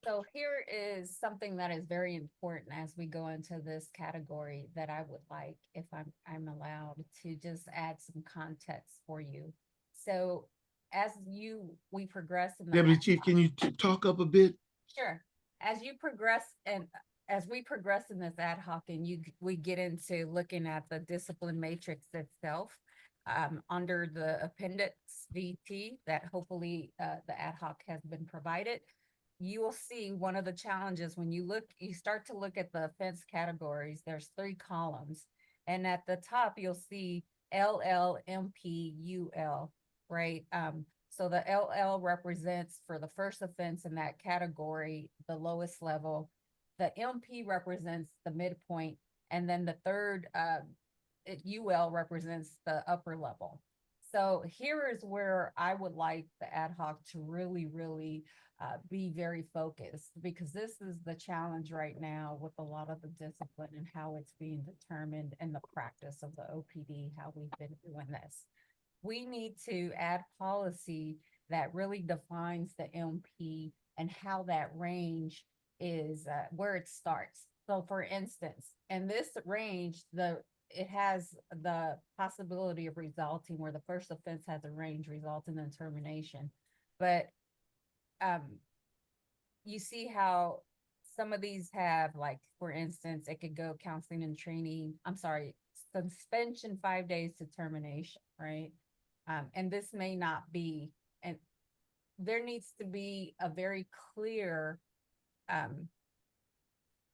So here is something that is very important as we go into this category that I would like, if I'm allowed to just add some context for you. So as we progress in the Deputy Chief, can you talk up a bit? Sure. As you progress and as we progress in this ad hoc and we get into looking at the discipline matrix itself, under the appendix VT that hopefully the ad hoc has been provided, you will see one of the challenges when you start to look at the offense categories, there's 3 columns. And at the top, you'll see LL, MP, UL, right? So the LL represents for the first offense in that category, the lowest level. The MP represents the midpoint. And then the third UL represents the upper level. So here is where I would like the ad hoc to really, really be very focused, because this is the challenge right now with a lot of the discipline and how it's being determined in the practice of the OPD, how we've been doing this. We need to add policy that really defines the MP and how that range is, where it starts. So for instance, in this range, it has the possibility of resulting where the first offense has a range resulting in termination. But you see how some of these have, like, for instance, it could go counseling and training, suspension 5 days to termination, right? And this may not be, and there needs to be a very clear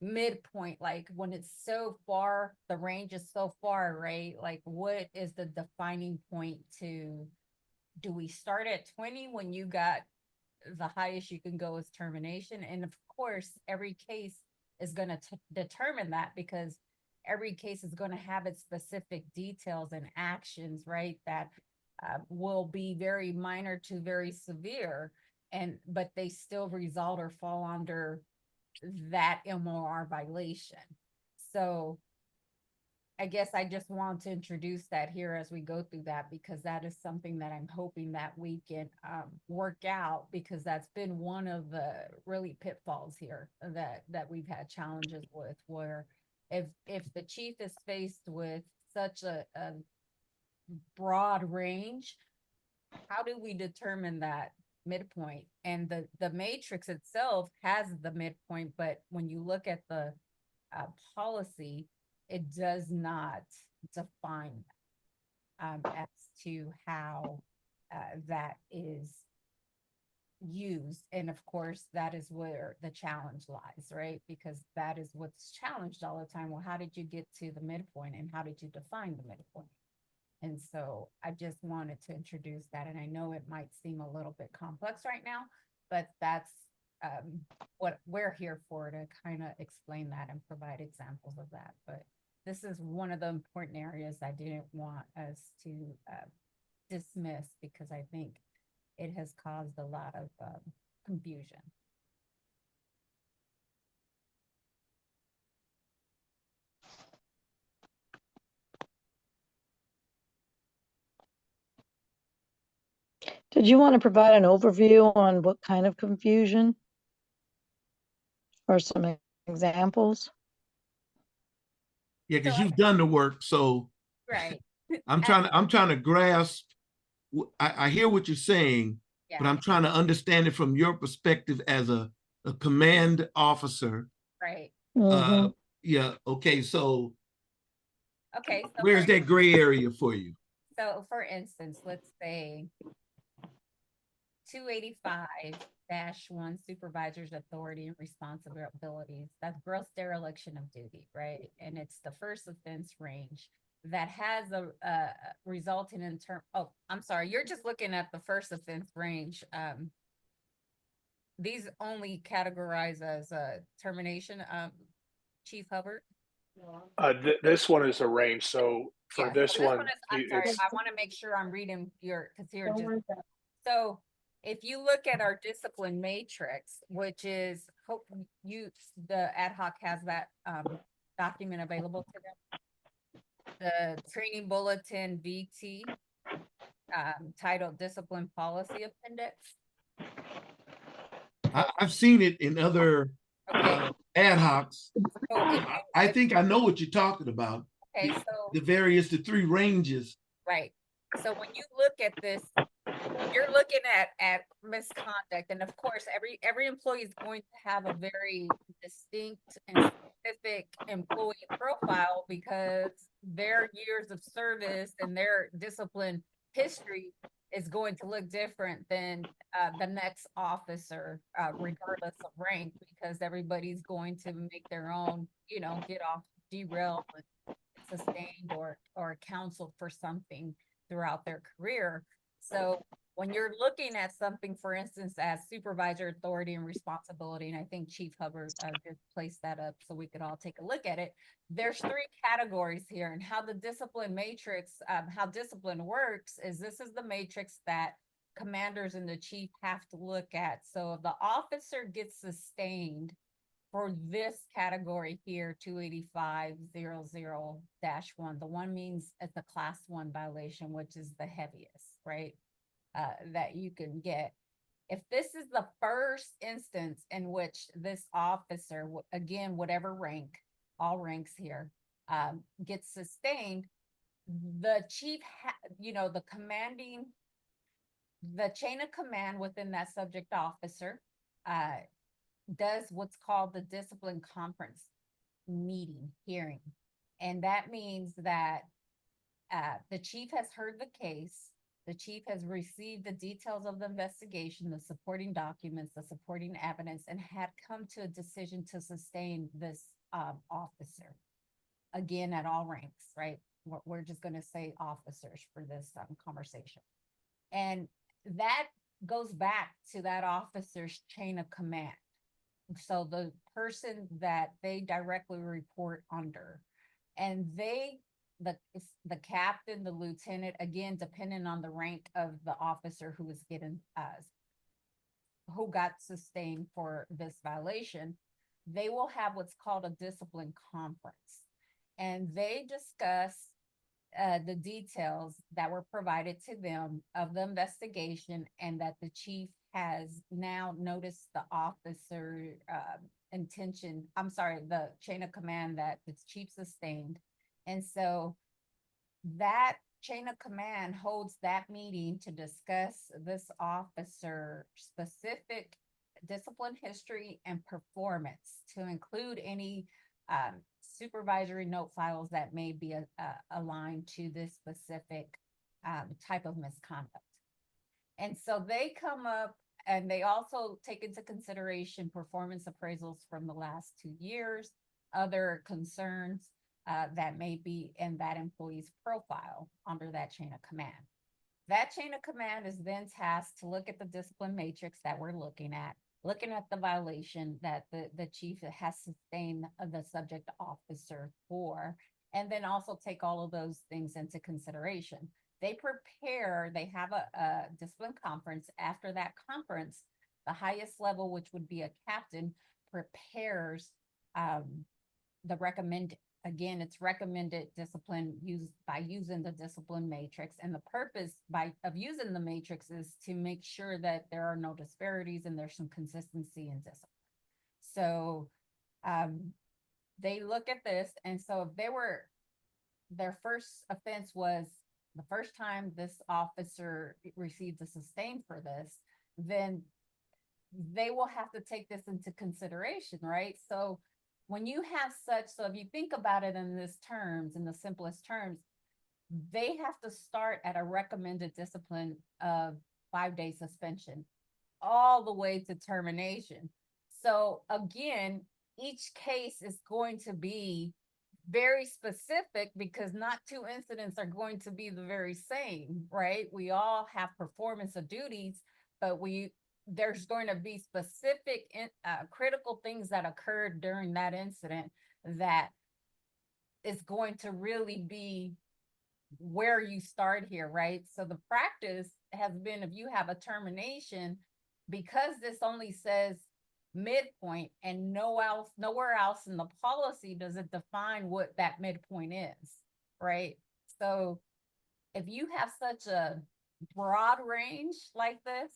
midpoint, like when it's so far, the range is so far, right? Like, what is the defining point to, do we start at 20 when you got the highest you can go is termination? And of course, every case is going to determine that, because every case is going to have its specific details and actions, right? That will be very minor to very severe, but they still result or fall under that MOR violation. So I guess I just want to introduce that here as we go through that, because that is something that I'm hoping that we can work out, because that's been one of the really pitfalls here that we've had challenges with, where if the chief is faced with such a broad range, how do we determine that midpoint? And the matrix itself has the midpoint, but when you look at the policy, it does not define as to how that is used. And of course, that is where the challenge lies, right? Because that is what's challenged all the time. Well, how did you get to the midpoint, and how did you define the midpoint? And so I just wanted to introduce that. And I know it might seem a little bit complex right now, but that's what we're here for, to kind of explain that and provide examples of that. But this is one of the important areas I didn't want us to dismiss, because I think it has caused a lot of confusion. Did you want to provide an overview on what kind of confusion? Or some examples? Yeah, because So you've done the work, so right. I'm trying to grasp. I hear what you're saying, but Yeah, I'm trying to understand it from your perspective as a command officer. right. Uh, Mhm. yeah, okay, so Okay, so where's that gray area for you? so for instance, let's say 285-1 supervisor's authority and responsibilities. That's gross dereliction of duty, right? And it's the first offense range that has a resulting in term. Oh, I'm sorry. You're just looking at the first offense range. These only categorize as termination. Chief Hubbard. This one is a range. So for Yeah, this so this one, one is, I'm sorry, it's I want to make sure I'm reading your, because you're just, so if you look at our discipline matrix, which is, hope the ad hoc has that document available to them. The training bulletin VT titled Discipline Policy Appendix. I've seen it in other Okay, ad hocs. so I think I know what you're talking about. okay, so The various, the three ranges. right. So when you look at this, you're looking at misconduct, and of course, every employee is going to have a very distinct and specific employee profile because their years of service and their discipline history is going to look different than the next officer, regardless of rank, because everybody's going to make their own, get off, derail, sustained or counseled for something throughout their career. So when you're looking at something, for instance, as supervisor authority and responsibility, and I think Chief Hubbard just placed that up so we could all take a look at it. There's three categories here, and how the discipline matrix, how discipline works is this is the matrix that commanders and the chief have to look at. So if the officer gets sustained for this category here, 285-00-1, the one means it's a class 1 violation, which is the heaviest, right? That you can get. If this is the first instance in which this officer, again, whatever rank, all ranks here, gets sustained, the chief, the chain of command within that subject officer does what's called the discipline conference meeting hearing. And that means that the chief has heard the case. The chief has received the details of the investigation, the supporting documents, the supporting evidence, and had come to a decision to sustain this officer. Again, at all ranks, right? We're just going to say officers for this conversation. And that goes back to that officer's chain of command. So the person that they directly report under, and the captain, the lieutenant, again, depending on the rank of the officer who was who got sustained for this violation, they will have what's called a discipline conference, and they discuss the details that were provided to them of the investigation, and that the chief has now noticed the officer the chain of command that the chief sustained. And so that chain of command holds that meeting to discuss this officer specific discipline history and performance, to include any supervisory note files that may be aligned to this specific type of misconduct. And so they come up, and they also take into consideration performance appraisals from the last 2 years, other concerns that may be in that employee's profile under that chain of command. That chain of command is then tasked to look at the discipline matrix that we're looking at the violation that the chief has sustained the subject officer for, and then also take all of those things into consideration. They have a discipline conference. After that conference, the highest level, which would be a captain, prepares the again, it's recommended discipline used by using the discipline matrix. And the purpose of using the matrix is to make sure that there are no disparities and there's some consistency in discipline. So they look at this, and so if their first offense was the first time this officer received a sustain for this, then they will have to take this into consideration, right? So when you have so if you think about it in the simplest terms, they have to start at a recommended discipline of 5-day suspension all the way to termination. So again, each case is going to be very specific because not two incidents are going to be the very same, right? We all have performance of duties, but there's going to be specific critical things that occurred during that incident that is going to really be where you start here, right? So the practice has been, if you have a termination, because this only says midpoint and nowhere else in the policy does it define what that midpoint is, right? So if you have such a broad range like this,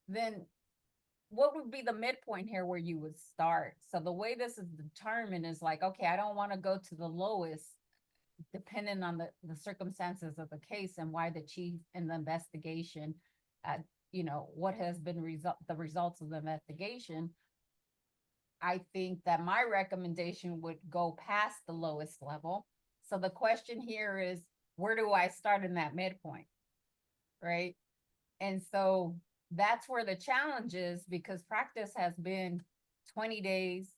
then what would be the midpoint here where you would start? So the way this is determined is like, okay, I don't want to go to the lowest, depending on the circumstances of the case and why the chief in the investigation, what has been the results of the investigation. I think that my recommendation would go past the lowest level. So the question here is, where do I start in that midpoint, right? And so that's where the challenge is, because practice has been 20 days,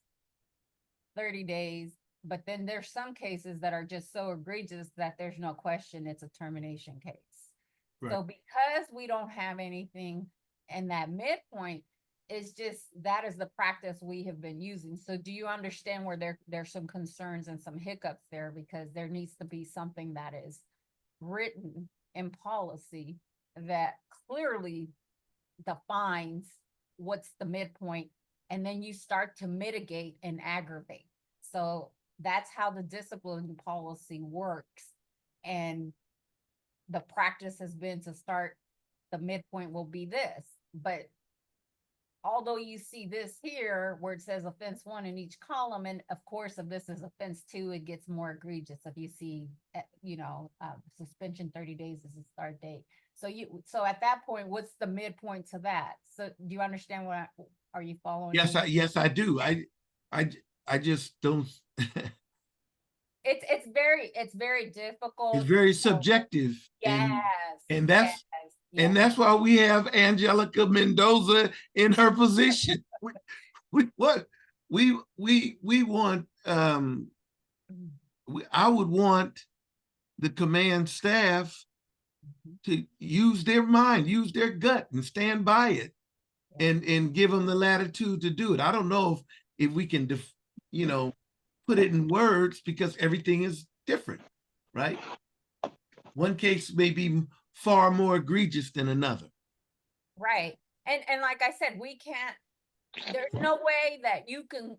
30 days, but then there's some cases that are just so egregious that there's no question it's a termination case. Right. So because we don't have anything in that midpoint, it's just, that is the practice we have been using. So do you understand where there's some concerns and some hiccups there? Because there needs to be something that is written in policy that clearly defines what's the midpoint, and then you start to mitigate and aggravate. So that's how the discipline policy works. And the practice has been to start, the midpoint will be this. But although you see this here where it says offense 1 in each column, and of course, if this is offense 2, it gets more egregious. If you see, suspension 30 days is the start date. So at that point, what's the midpoint to that? So do you understand are you following? Yes, I do. I just don't. It's very difficult. It's very subjective. Yes. And that's why we have Angelica Mendoza in her position. we want I would want the command staff to use their mind, use their gut, and stand by it, and give them the latitude to do it. I don't know if we can put it in words, because everything is different, right? One case may be far more egregious than another. Right. And like I said, there's no way that you can,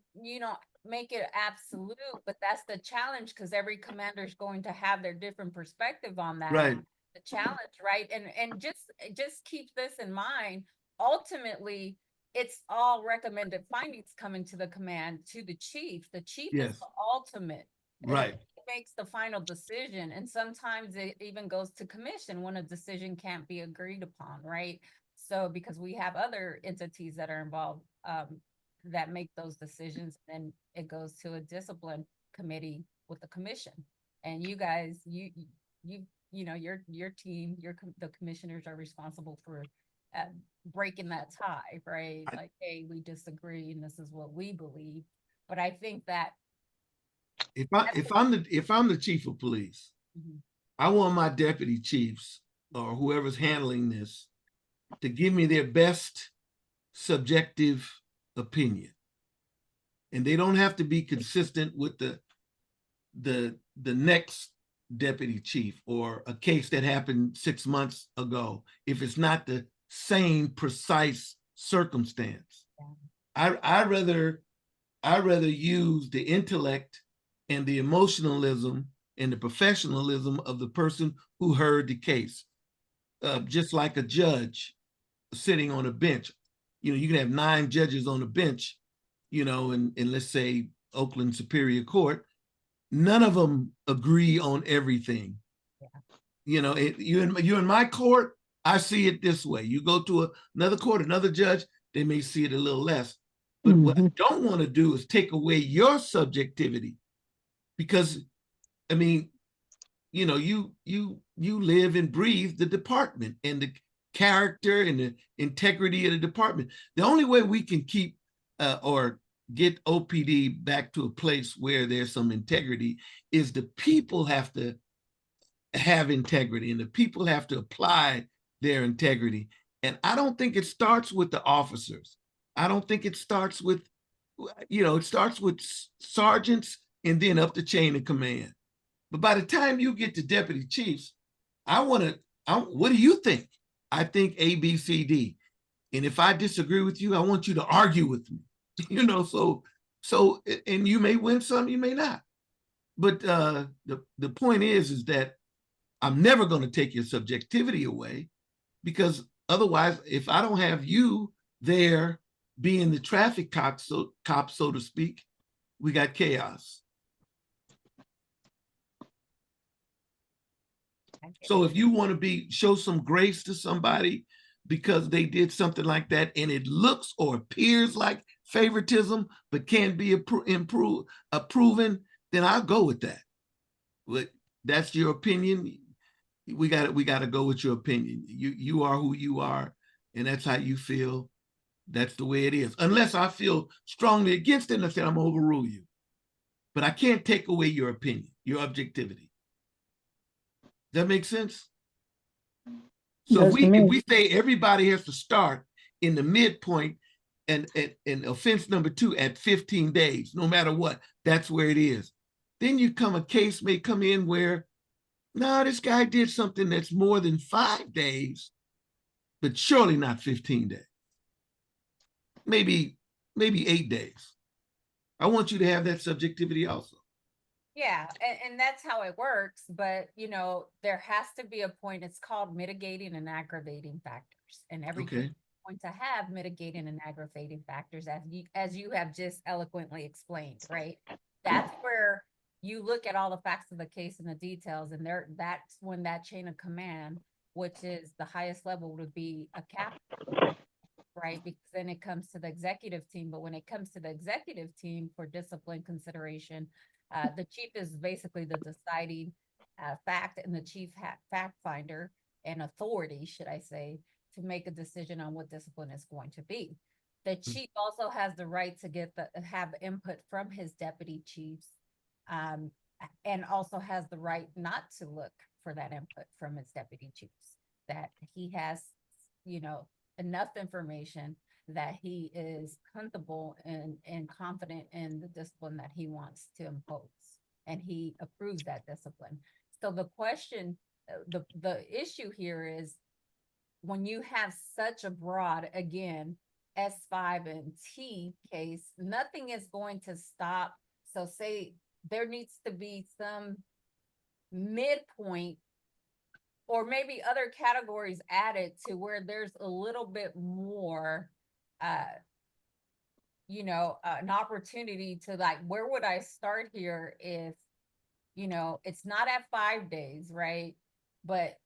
make it absolute, but that's the challenge, because every commander is going to have their different perspective on that. Right. The challenge, right? And just keep this in mind. Ultimately, it's all recommended findings coming to the command, to the chief. The chief is the ultimate. Right. Makes the final decision, and sometimes it even goes to commission when a decision can't be agreed upon, right? So because we have other entities that are involved that make those decisions, and it goes to a discipline committee with the commission. And you guys, your team, the commissioners are responsible for breaking that tie, right? Like, hey, we disagree, and this is what we believe. But I think that if I'm the chief of police, I want my deputy chiefs or whoever's handling this to give me their best subjective opinion, and they don't have to be consistent with the next deputy chief or a case that happened 6 months ago, if it's not the same precise circumstance. I rather use the intellect and the emotionalism and the professionalism of the person who heard the case. Just like a judge sitting on a bench. You know, you can have 9 judges on a bench, you know, in let's say Oakland Superior Court. None of them agree on everything. Yeah. You know, you in my court, I see it this way. You go to another court, another judge, they may see it a little less. But what I don't want to do is take away your subjectivity, because, I mean, you know, you live and breathe the department and the character and the integrity of the department. The only way we can keep or get OPD back to a place where there's some integrity is the people have to have integrity, and the people have to apply their integrity. And I don't think it starts with the officers. I don't think it starts with, you know, it starts with sergeants and then up the chain of command. But by the time you get to deputy chiefs, what do you think? I think A, B, C, D. And if I disagree with you, I want you to argue with me. You know, so and you may win some, you may not. But the point is that I'm never going to take your subjectivity away, because otherwise, if I don't have you there being the traffic cop, so to speak, we got chaos. So if you want to show some grace to somebody because they did something like that and it looks or appears like favoritism but can't be proven, then I'll go with that. But that's your opinion. We got to go with your opinion. You are who you are, and that's how you feel. That's the way it is. Unless I feel strongly against it and I say I'm gonna overrule you. But I can't take away your opinion, your objectivity. Does that make sense? So if we say everybody has to start in the midpoint and offense number 2 at 15 days, no matter what, that's where it is. Then a case may come in where, no, this guy did something that's more than 5 days, but surely not 15 days. Maybe 8 days. I want you to have that subjectivity also. Yeah, and that's how it works. But, you know, there has to be a point. It's called mitigating and aggravating factors. And everything is going to have mitigating and aggravating factors, as you have just eloquently explained, right? That's where you look at all the facts of the case and the details, and that's when that chain of command, which is the highest level, would be a captain, right? Because then it comes to the executive team. But when it comes to the executive team for discipline consideration, the chief is basically the deciding fact, and the chief fact finder and authority, should I say, to make a decision on what discipline is going to be. The chief also has the right to have input from his deputy chiefs, and also has the right not to look for that input from his deputy chiefs, that he has, you know, enough information that he is comfortable and confident in the discipline that he wants to impose, and he approves that discipline. So the question, the issue here is, when you have such a broad, again, S5 and T case, nothing is going to stop. So say there needs to be some midpoint, or maybe other categories added to where there's a little bit more, you know, an opportunity to, like, where would I start here if, you know, it's not at 5 days, right? But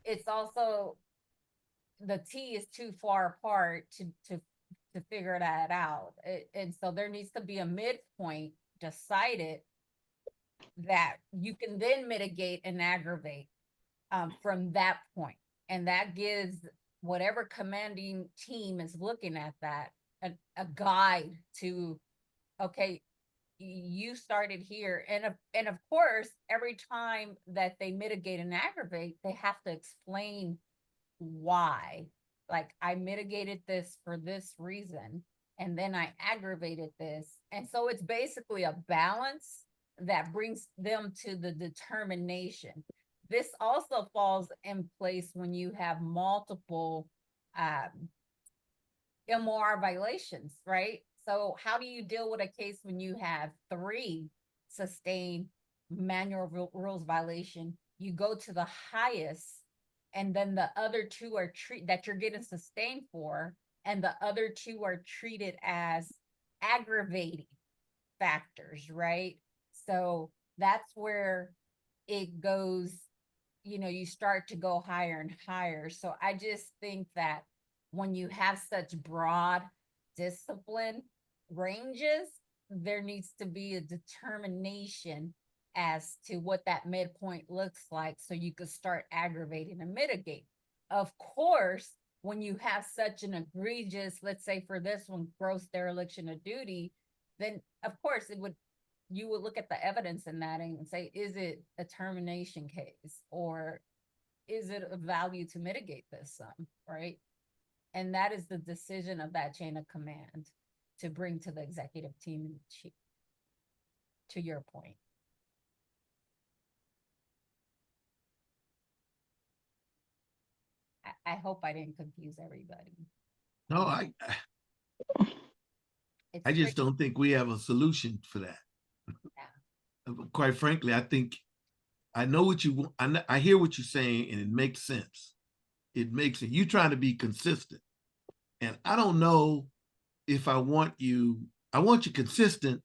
it's also, the T is too far apart to figure that out. And so there needs to be a midpoint decided that you can then mitigate and aggravate from that point. And that gives whatever commanding team is looking at that a guide to, okay, you started here. And of course, every time that they mitigate and aggravate, they have to explain why. Like, I mitigated this for this reason, and then I aggravated this. And so it's basically a balance that brings them to the determination. This also falls in place when you have multiple MOR violations, right? So how do you deal with a case when you have 3 sustain manual rules violation, you go to the highest, and then the other two are that you're getting sustained for, and the other two are treated as aggravating factors, right? So that's where it goes, you start to go higher and higher. So I just think that when you have such broad discipline ranges, there needs to be a determination as to what that midpoint looks like, so you could start aggravating and mitigate. Of course, when you have such an egregious, let's say for this one, gross dereliction of duty, then of course you would look at the evidence in that and say, is it a termination case, or is it a value to mitigate this some, right? And that is the decision of that chain of command to bring to the executive team and chief, to your point. I hope I didn't confuse everybody. No, I It's just don't think we have a solution for that. Quite frankly, I think I know what you want. I hear what you're saying, and it makes sense. It makes it. You trying to be consistent, and I don't know if I want you. I want you consistent,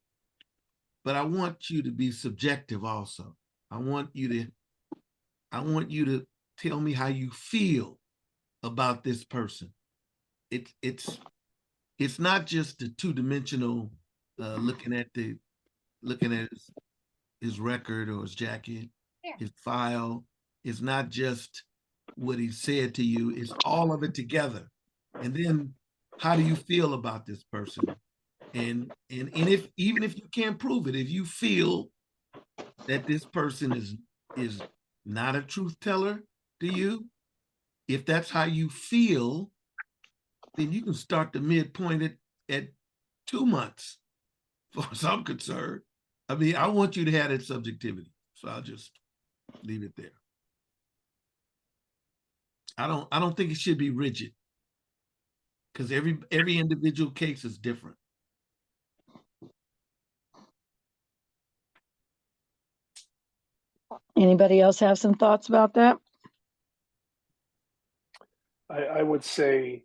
but I want you to be subjective also. I want you to tell me how you feel about this person. It's not just the two-dimensional looking at his record or his jacket, his file. It's not just what he said to you, it's all of it together. And then how do you feel about this person? And if even if you can't prove it, if you feel that this person is not a truth teller to you, if that's how you feel, then you can start the midpoint at 2 months, as far as I'm concerned. I mean, I want you to have that subjectivity. So I'll just leave it there. I don't think it should be rigid, because every individual case is different. Anybody else have some thoughts about that? I would say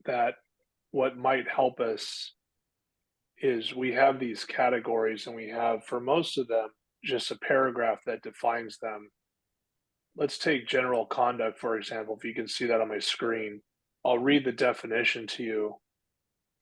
that what might help us is we have these categories, and we have, for most of them, just a paragraph that defines them. Let's take general conduct, for example. If you can see that on my screen, I'll read the definition to you.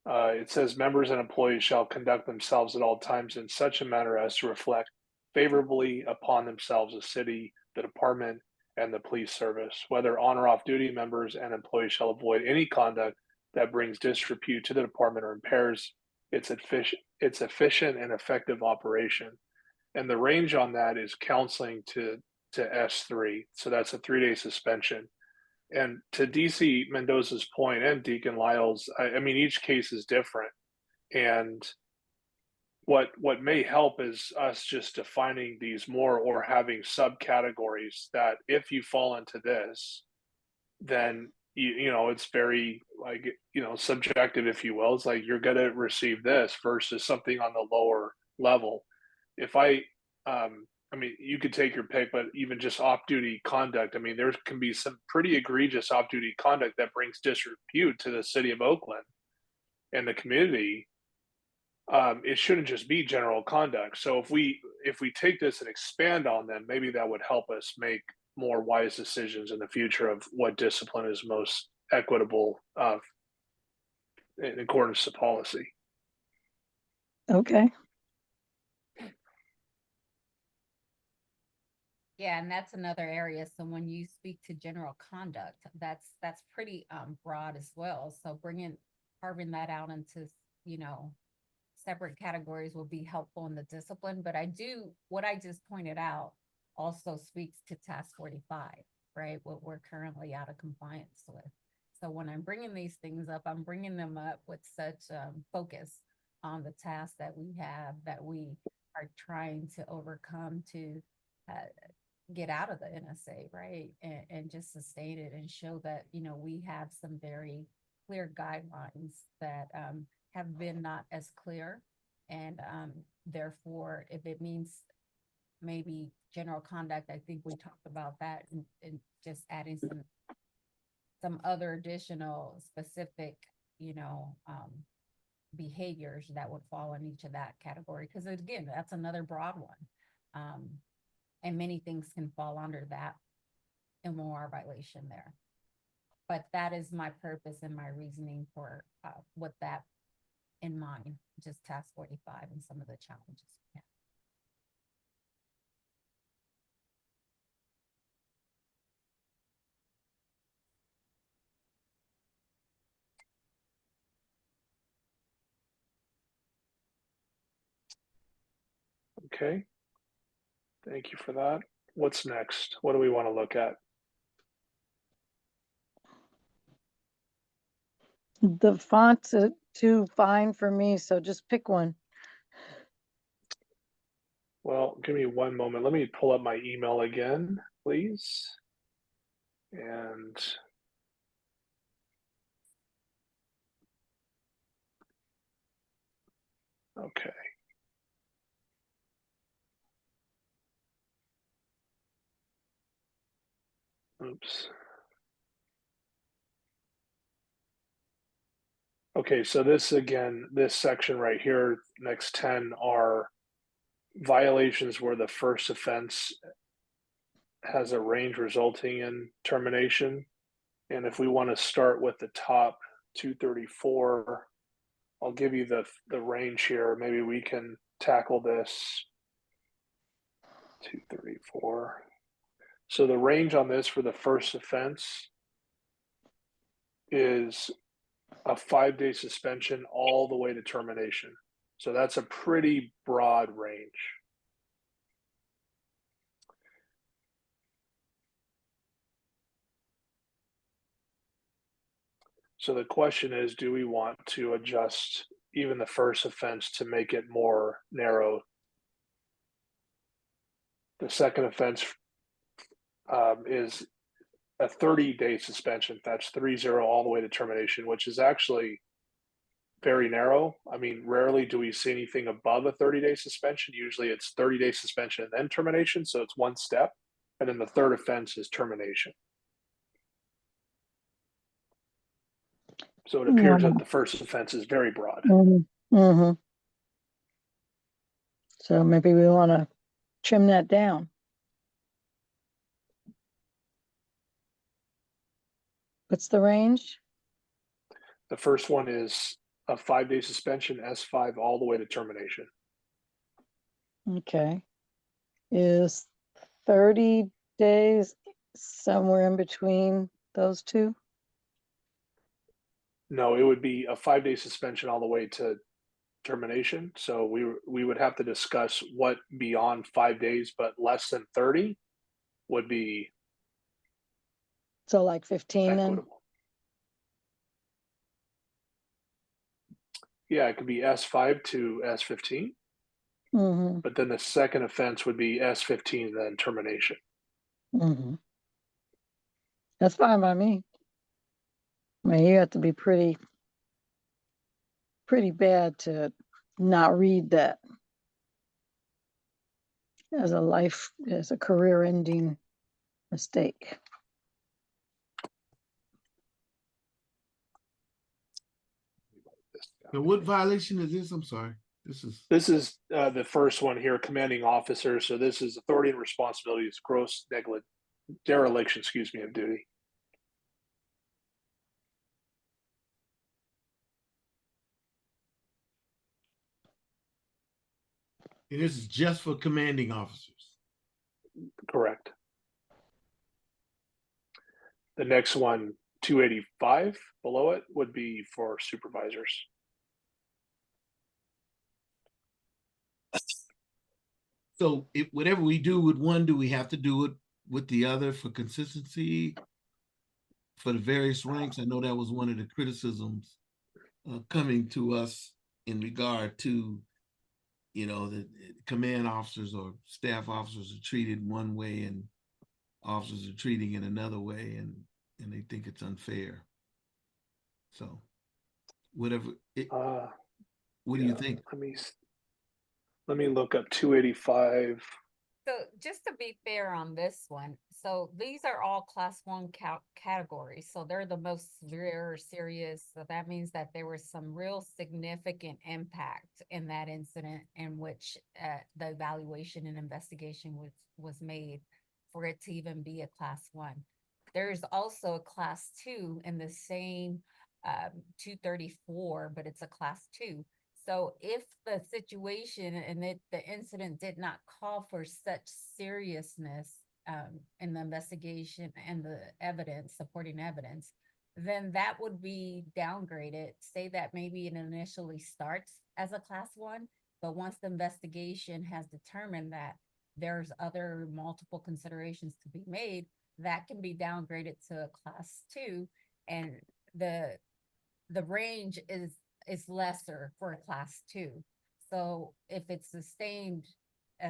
It says members and employees shall conduct themselves at all times in such a manner as to reflect favorably upon themselves, the city, the department, and the police service. Whether on or off duty, members and employees shall avoid any conduct that brings disrepute to the department or impairs its efficient and effective operation. And the range on that is counseling to S3. So that's a 3-day suspension. And to DC Mendoza's point, and Deacon Lyles, I mean, each case is different. And what may help is us just defining these more, or having subcategories that if you fall into this, then you know, it's very, like, you know, subjective, if you will. It's like you're going to receive this versus something on the lower level. If I mean, you could take your pick, but even just off-duty conduct, I mean, there can be some pretty egregious off-duty conduct that brings disrepute to the city of Oakland and the community. It shouldn't just be general conduct. So if we take this and expand on them, maybe that would help us make more wise decisions in the future of what discipline is most equitable in accordance to policy. Okay. Yeah, and that's another area. So when you speak to general conduct, that's pretty broad as well. So carving that out into, you know, separate categories will be helpful in the discipline. But what I just pointed out also speaks to task 45, right? What we're currently out of compliance with. So when I'm bringing these things up, I'm bringing them up with such focus on the tasks that we have, that we are trying to overcome to get out of the NSA, right? And just sustain it and show that, you know, we have some very clear guidelines that have been not as clear And therefore, if it means maybe general conduct, I think we talked about that and just adding some other additional specific, behaviors that would fall in each of that category. Because again, that's another broad one. And many things can fall under that MOR violation there. But that is my purpose and my reasoning for with that in mind, just task 45 and some of the challenges we have. Okay. Thank you for that. What's next? What do we want to look at? The font's too fine for me, so just pick one. Well, give me one moment. Let me pull up my email again, please. And okay. Oops. Okay, so this again, this section right here, next 10 are violations where the first offense has a range resulting in termination. And if we want to start with the top 234, I'll give you the range here. Maybe we can tackle this. 234. So the range on this for the first offense is a 5-day suspension all the way to termination. So that's a pretty broad range. So the question is, do we want to adjust even the first offense to make it more narrow? The second offense is a 30-day suspension. That's 30 all the way to termination, which is actually very narrow. I mean, rarely do we see anything above a 30-day suspension. Usually it's 30-day suspension and then termination. So it's one step. And then the third offense is termination. So it appears that the first offense is very broad. So maybe we want to trim that down. What's the range? The first one is a 5-day suspension, S5, all the way to termination. Okay. Is 30 days somewhere in between those two? No, it would be a 5-day suspension all the way to termination. So we would have to discuss what beyond 5 days, but less than 30 would be So like 15 then? equitable. Yeah, it could be S5 to S15. But then the second offense would be S15, then termination. That's fine by me. I mean, you have to be pretty bad to not read that as a career-ending mistake. Now, what violation is this? I'm sorry. This is the first one here, commanding officer. So this is authority and responsibilities, gross dereliction, of duty. and this is just for commanding officers. Correct. The next one, 285 below it, would be for supervisors. So whatever we do with one, do we have to do it with the other for consistency for the various ranks? I know that was one of the criticisms coming to us in regard to, the command officers or staff officers are treated one way and officers are treating it another way, and they think it's unfair. So whatever, what do you think? let me look up 285. So just to be fair on this one, so these are all class 1 categories. So they're the most severe or serious. So that means that there was some real significant impact in that incident in which the evaluation and investigation was made for it to even be a class 1. There's also a class 2 in the same 234, but it's a class 2. So if the situation and the incident did not call for such seriousness in the investigation and the evidence, supporting evidence, then that would be downgraded. Say that maybe it initially starts as a class 1, but once the investigation has determined that there's other multiple considerations to be made, that can be downgraded to a class 2, and the range is lesser for a class 2. So if it's sustained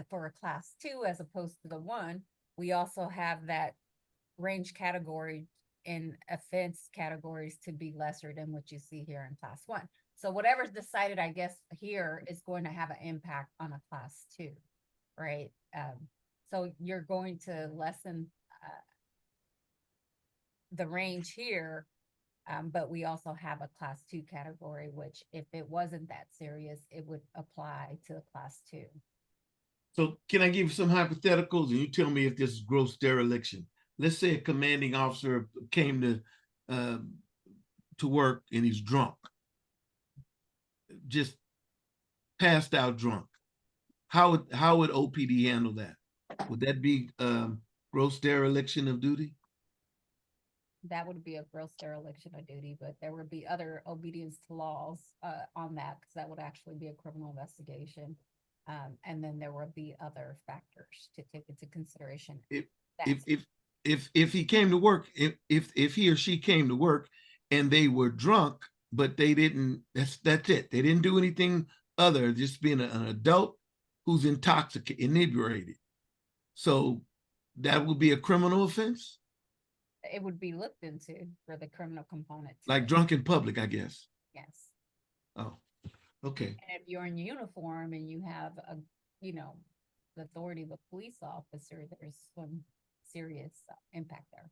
for a class 2 as opposed to the 1, we also have that range category in offense categories to be lesser than what you see here in class 1. So whatever's decided, I guess, here is going to have an impact on a class 2, right? So you're going to lessen the range here. But we also have a class 2 category, which if it wasn't that serious, it would apply to a class 2. So can I give you some hypotheticals and you tell me if this is gross dereliction? Let's say a commanding officer came to work and he's drunk, just passed out drunk. How would OPD handle that? Would that be gross dereliction of duty? That would be a gross dereliction of duty, but there would be other obedience to laws on that, because that would actually be a criminal investigation. And then there would be other factors to take into consideration. If he came to work, if he or she came to work and they were drunk, but they didn't, that's it. They didn't do anything other, just being an adult who's intoxicated, inebriated. So that would be a criminal offense? It would be looked into for the criminal component. Like drunk in public, I guess. Yes. Oh, okay. And if you're in uniform and you have the authority of a police officer, there's some serious impact there.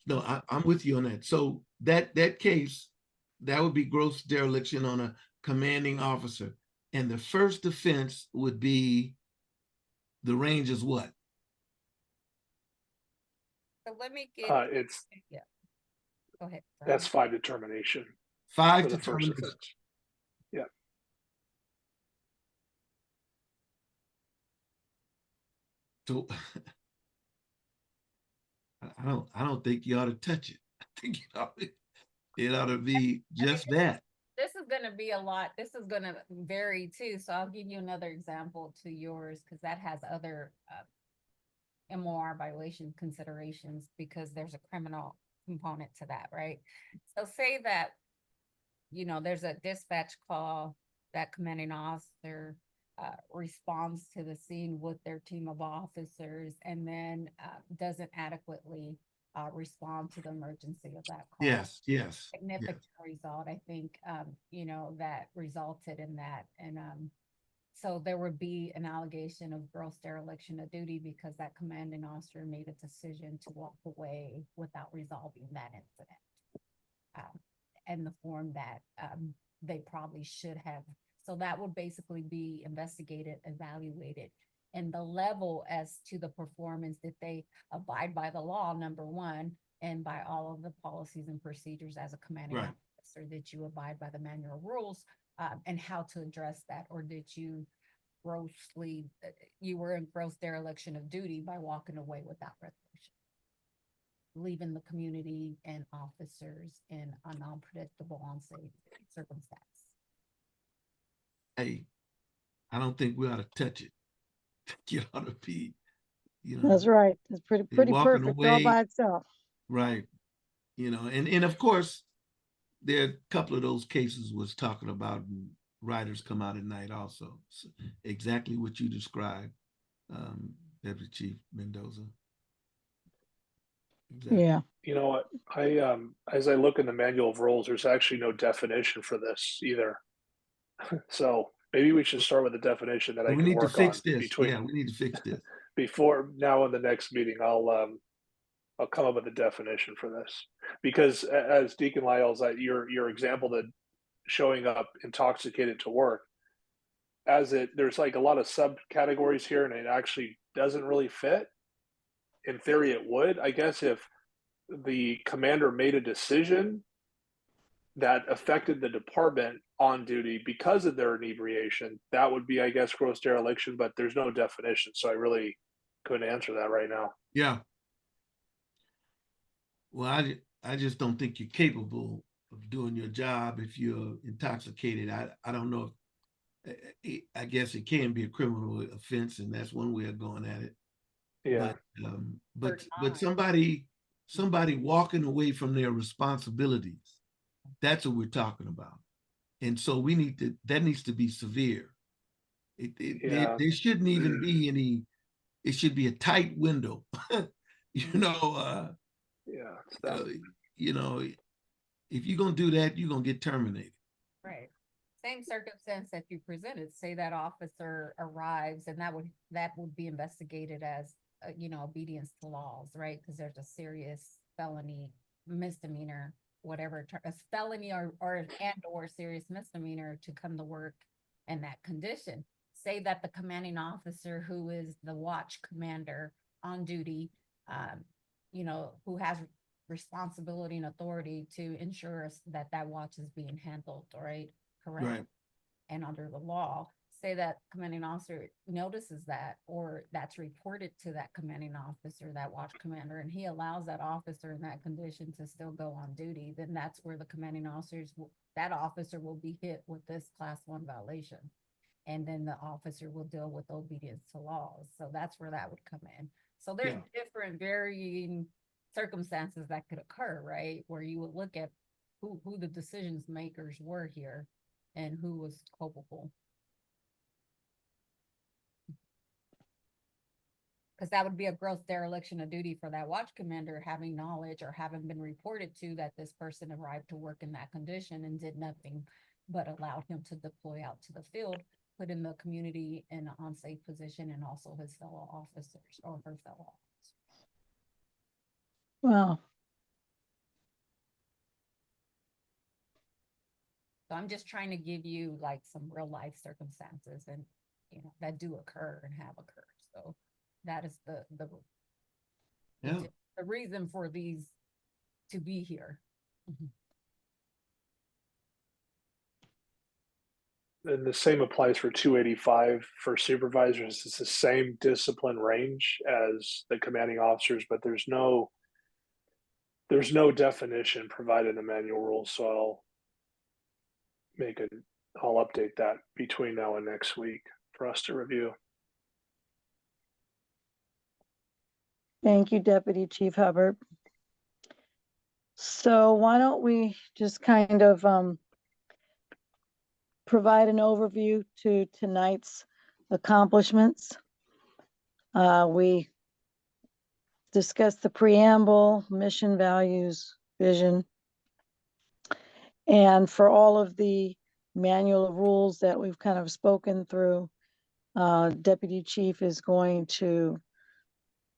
No, I'm with you on that. So that case, that would be gross dereliction on a commanding officer. And the first offense would be, the range is what? So let me get Go ahead. That's 5 determination. 5 for the first determination. offense. Yeah. So I don't think you ought to touch it. I think it ought to be just that. This is going to be a lot. This is going to vary too. So I'll give you another example to yours, because that has other MOR violation considerations, because there's a criminal component to that, right? So say that, there's a dispatch call, that commanding officer responds to the scene with their team of officers, and then doesn't adequately respond to the emergency of that call. Yes. Significant result, I think, that resulted in that. And so there would be an allegation of gross dereliction of duty, because that commanding officer made a decision to walk away without resolving that incident and the form that they probably should have. So that would basically be investigated, evaluated, and the level as to the performance, that they abide by the law, number one, and by all of the policies and procedures as a commanding officer, that you abide by the manual rules, and how to address that, or did you you were in gross dereliction of duty by walking away without resolution, leaving the community and officers in an unpredictable, unsafe circumstance. Hey, I don't think we ought to touch it. You ought to be, That's right. It's pretty walking perfect all by itself. Right. And of course, there are a couple of those cases was talking about, and riders come out at night also. So exactly what you described, Deputy Chief Mendoza. Exactly. Yeah. You know what? As I look in the manual of rules, there's actually no definition for this either. So Maybe we should start with a definition that I We can need to work on fix this. between Yeah, we need to fix this. before now and the next meeting. I'll come up with a definition for this because as Deacon Lyles, your example that showing up intoxicated to work, there's like a lot of subcategories here, and it actually doesn't really fit. In theory, it would, I guess, if the commander made a decision that affected the department on duty because of their inebriation, that would be, I guess, gross dereliction, but there's no definition. So I really couldn't answer that right now. Yeah. Well, I just don't think you're capable of doing your job if you're intoxicated. I don't know. I guess it can be a criminal offense, and that's one way of going at it. Yeah. But somebody walking away from their responsibilities, that's what we're talking about. And so that needs to be severe. There shouldn't even be any, it should be a tight window. You know, if you're gonna do that, you're gonna get terminated. Right. Same circumstance that you presented, say that officer arrives and that would be investigated as, obedience to laws, right? Because there's a serious felony, misdemeanor, whatever, a felony or serious misdemeanor to come to work in that condition. Say that the commanding officer, who is the watch commander on duty, who has responsibility and authority to ensure that watch is being handled, right? Correct. Right. And under the law, say that commanding officer notices that, or that's reported to that commanding officer, that watch commander, and he allows that officer in that condition to still go on duty, then that's where the commanding that officer will be hit with this class 1 violation. And then the officer will deal with obedience to laws. So that's where that would come in. So there's different varying circumstances that could occur, right? Where you would look at who the decisions makers were here and who was culpable. Because that would be a gross dereliction of duty for that watch commander, having knowledge or having been reported to that this person arrived to work in that condition and did nothing but allowed him to deploy out to the field, put in the community in an unsafe position, and also his fellow officers or her fellow officers. Wow. So I'm just trying to give you like some real life circumstances and that do occur and have occurred. So that is the reason for these to be here. And the same applies for 285 for supervisors. It's the same discipline range as the commanding officers, but there's no definition provided in the manual rules. So I'll update that between now and next week for us to review. Thank you, Deputy Chief Hubbard. So why don't we just kind of provide an overview to tonight's accomplishments. We discussed the preamble, mission, values, vision, and for all of the manual of rules that we've kind of spoken through, Deputy Chief is going to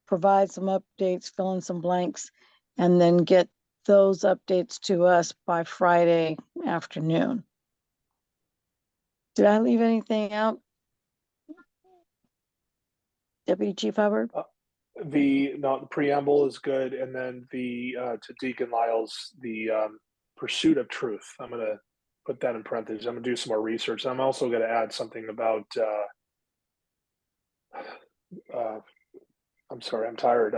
provide some updates, fill in some blanks, and then get those updates to us by Friday afternoon. Did I leave anything out, Deputy Chief Hubbard? The preamble is good, and then to Deacon Lyles, the pursuit of truth. I'm going to put that in parentheses. I'm going to do some more research. I'm also going to add something about. I'm sorry, I'm tired.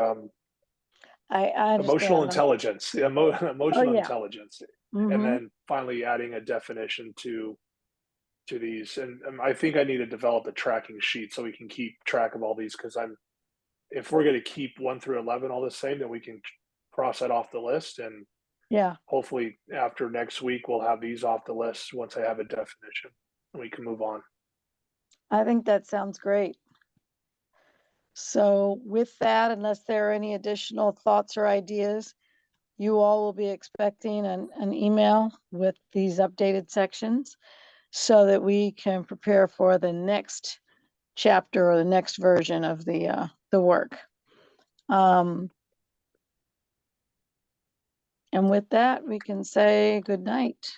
I emotional intelligence, emotional intelligence, and then finally adding a definition to these. And I think I need to develop a tracking sheet so we can keep track of all these, because if we're going to keep 1 through 11 all the same, then we can cross that off the list. And hopefully after next week, we'll have these off the list once I have a definition and we can move on. I think that sounds great. So with that, unless there are any additional thoughts or ideas, you all will be expecting an email with these updated sections. so that we can prepare for the next chapter or the next version of the work. And with that, we can say good night.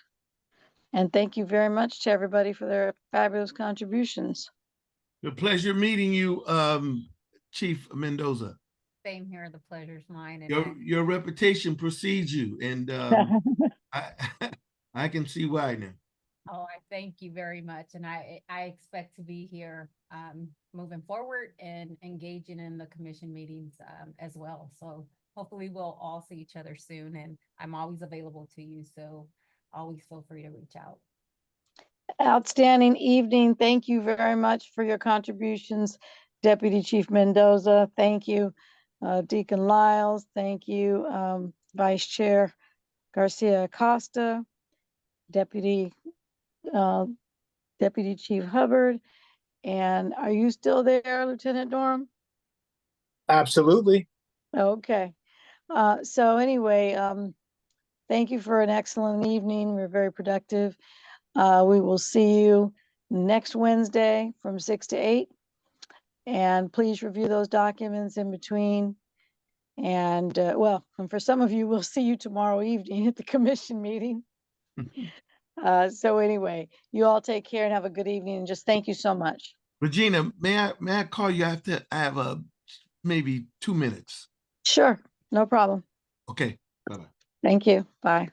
And thank you very much to everybody for their fabulous contributions. A pleasure meeting you, Chief Mendoza. Same here, the pleasure's mine. And Your reputation precedes you, and I I can see why now. oh, I thank you very much. And I expect to be here moving forward and engaging in the commission meetings as well. So hopefully we'll all see each other soon, and I'm always available to you. So always feel free to reach out. Outstanding evening. Thank you very much for your contributions, Deputy Chief Mendoza. Thank you, Deacon Lyles. Thank you, Vice Chair Garcia Acosta, Deputy Chief Hubbard. And are you still there, Lieutenant Durham? Absolutely. Okay. So anyway, thank you for an excellent evening. We're very productive. We will see you next Wednesday from 6 to 8. And please review those documents in between. And well, and for some of you, we'll see you tomorrow evening at the commission meeting. So anyway, you all take care and have a good evening. And just thank you so much. Regina, may I call you after I have maybe 2 minutes? Sure, no problem. Okay, bye-bye. Thank you. Bye.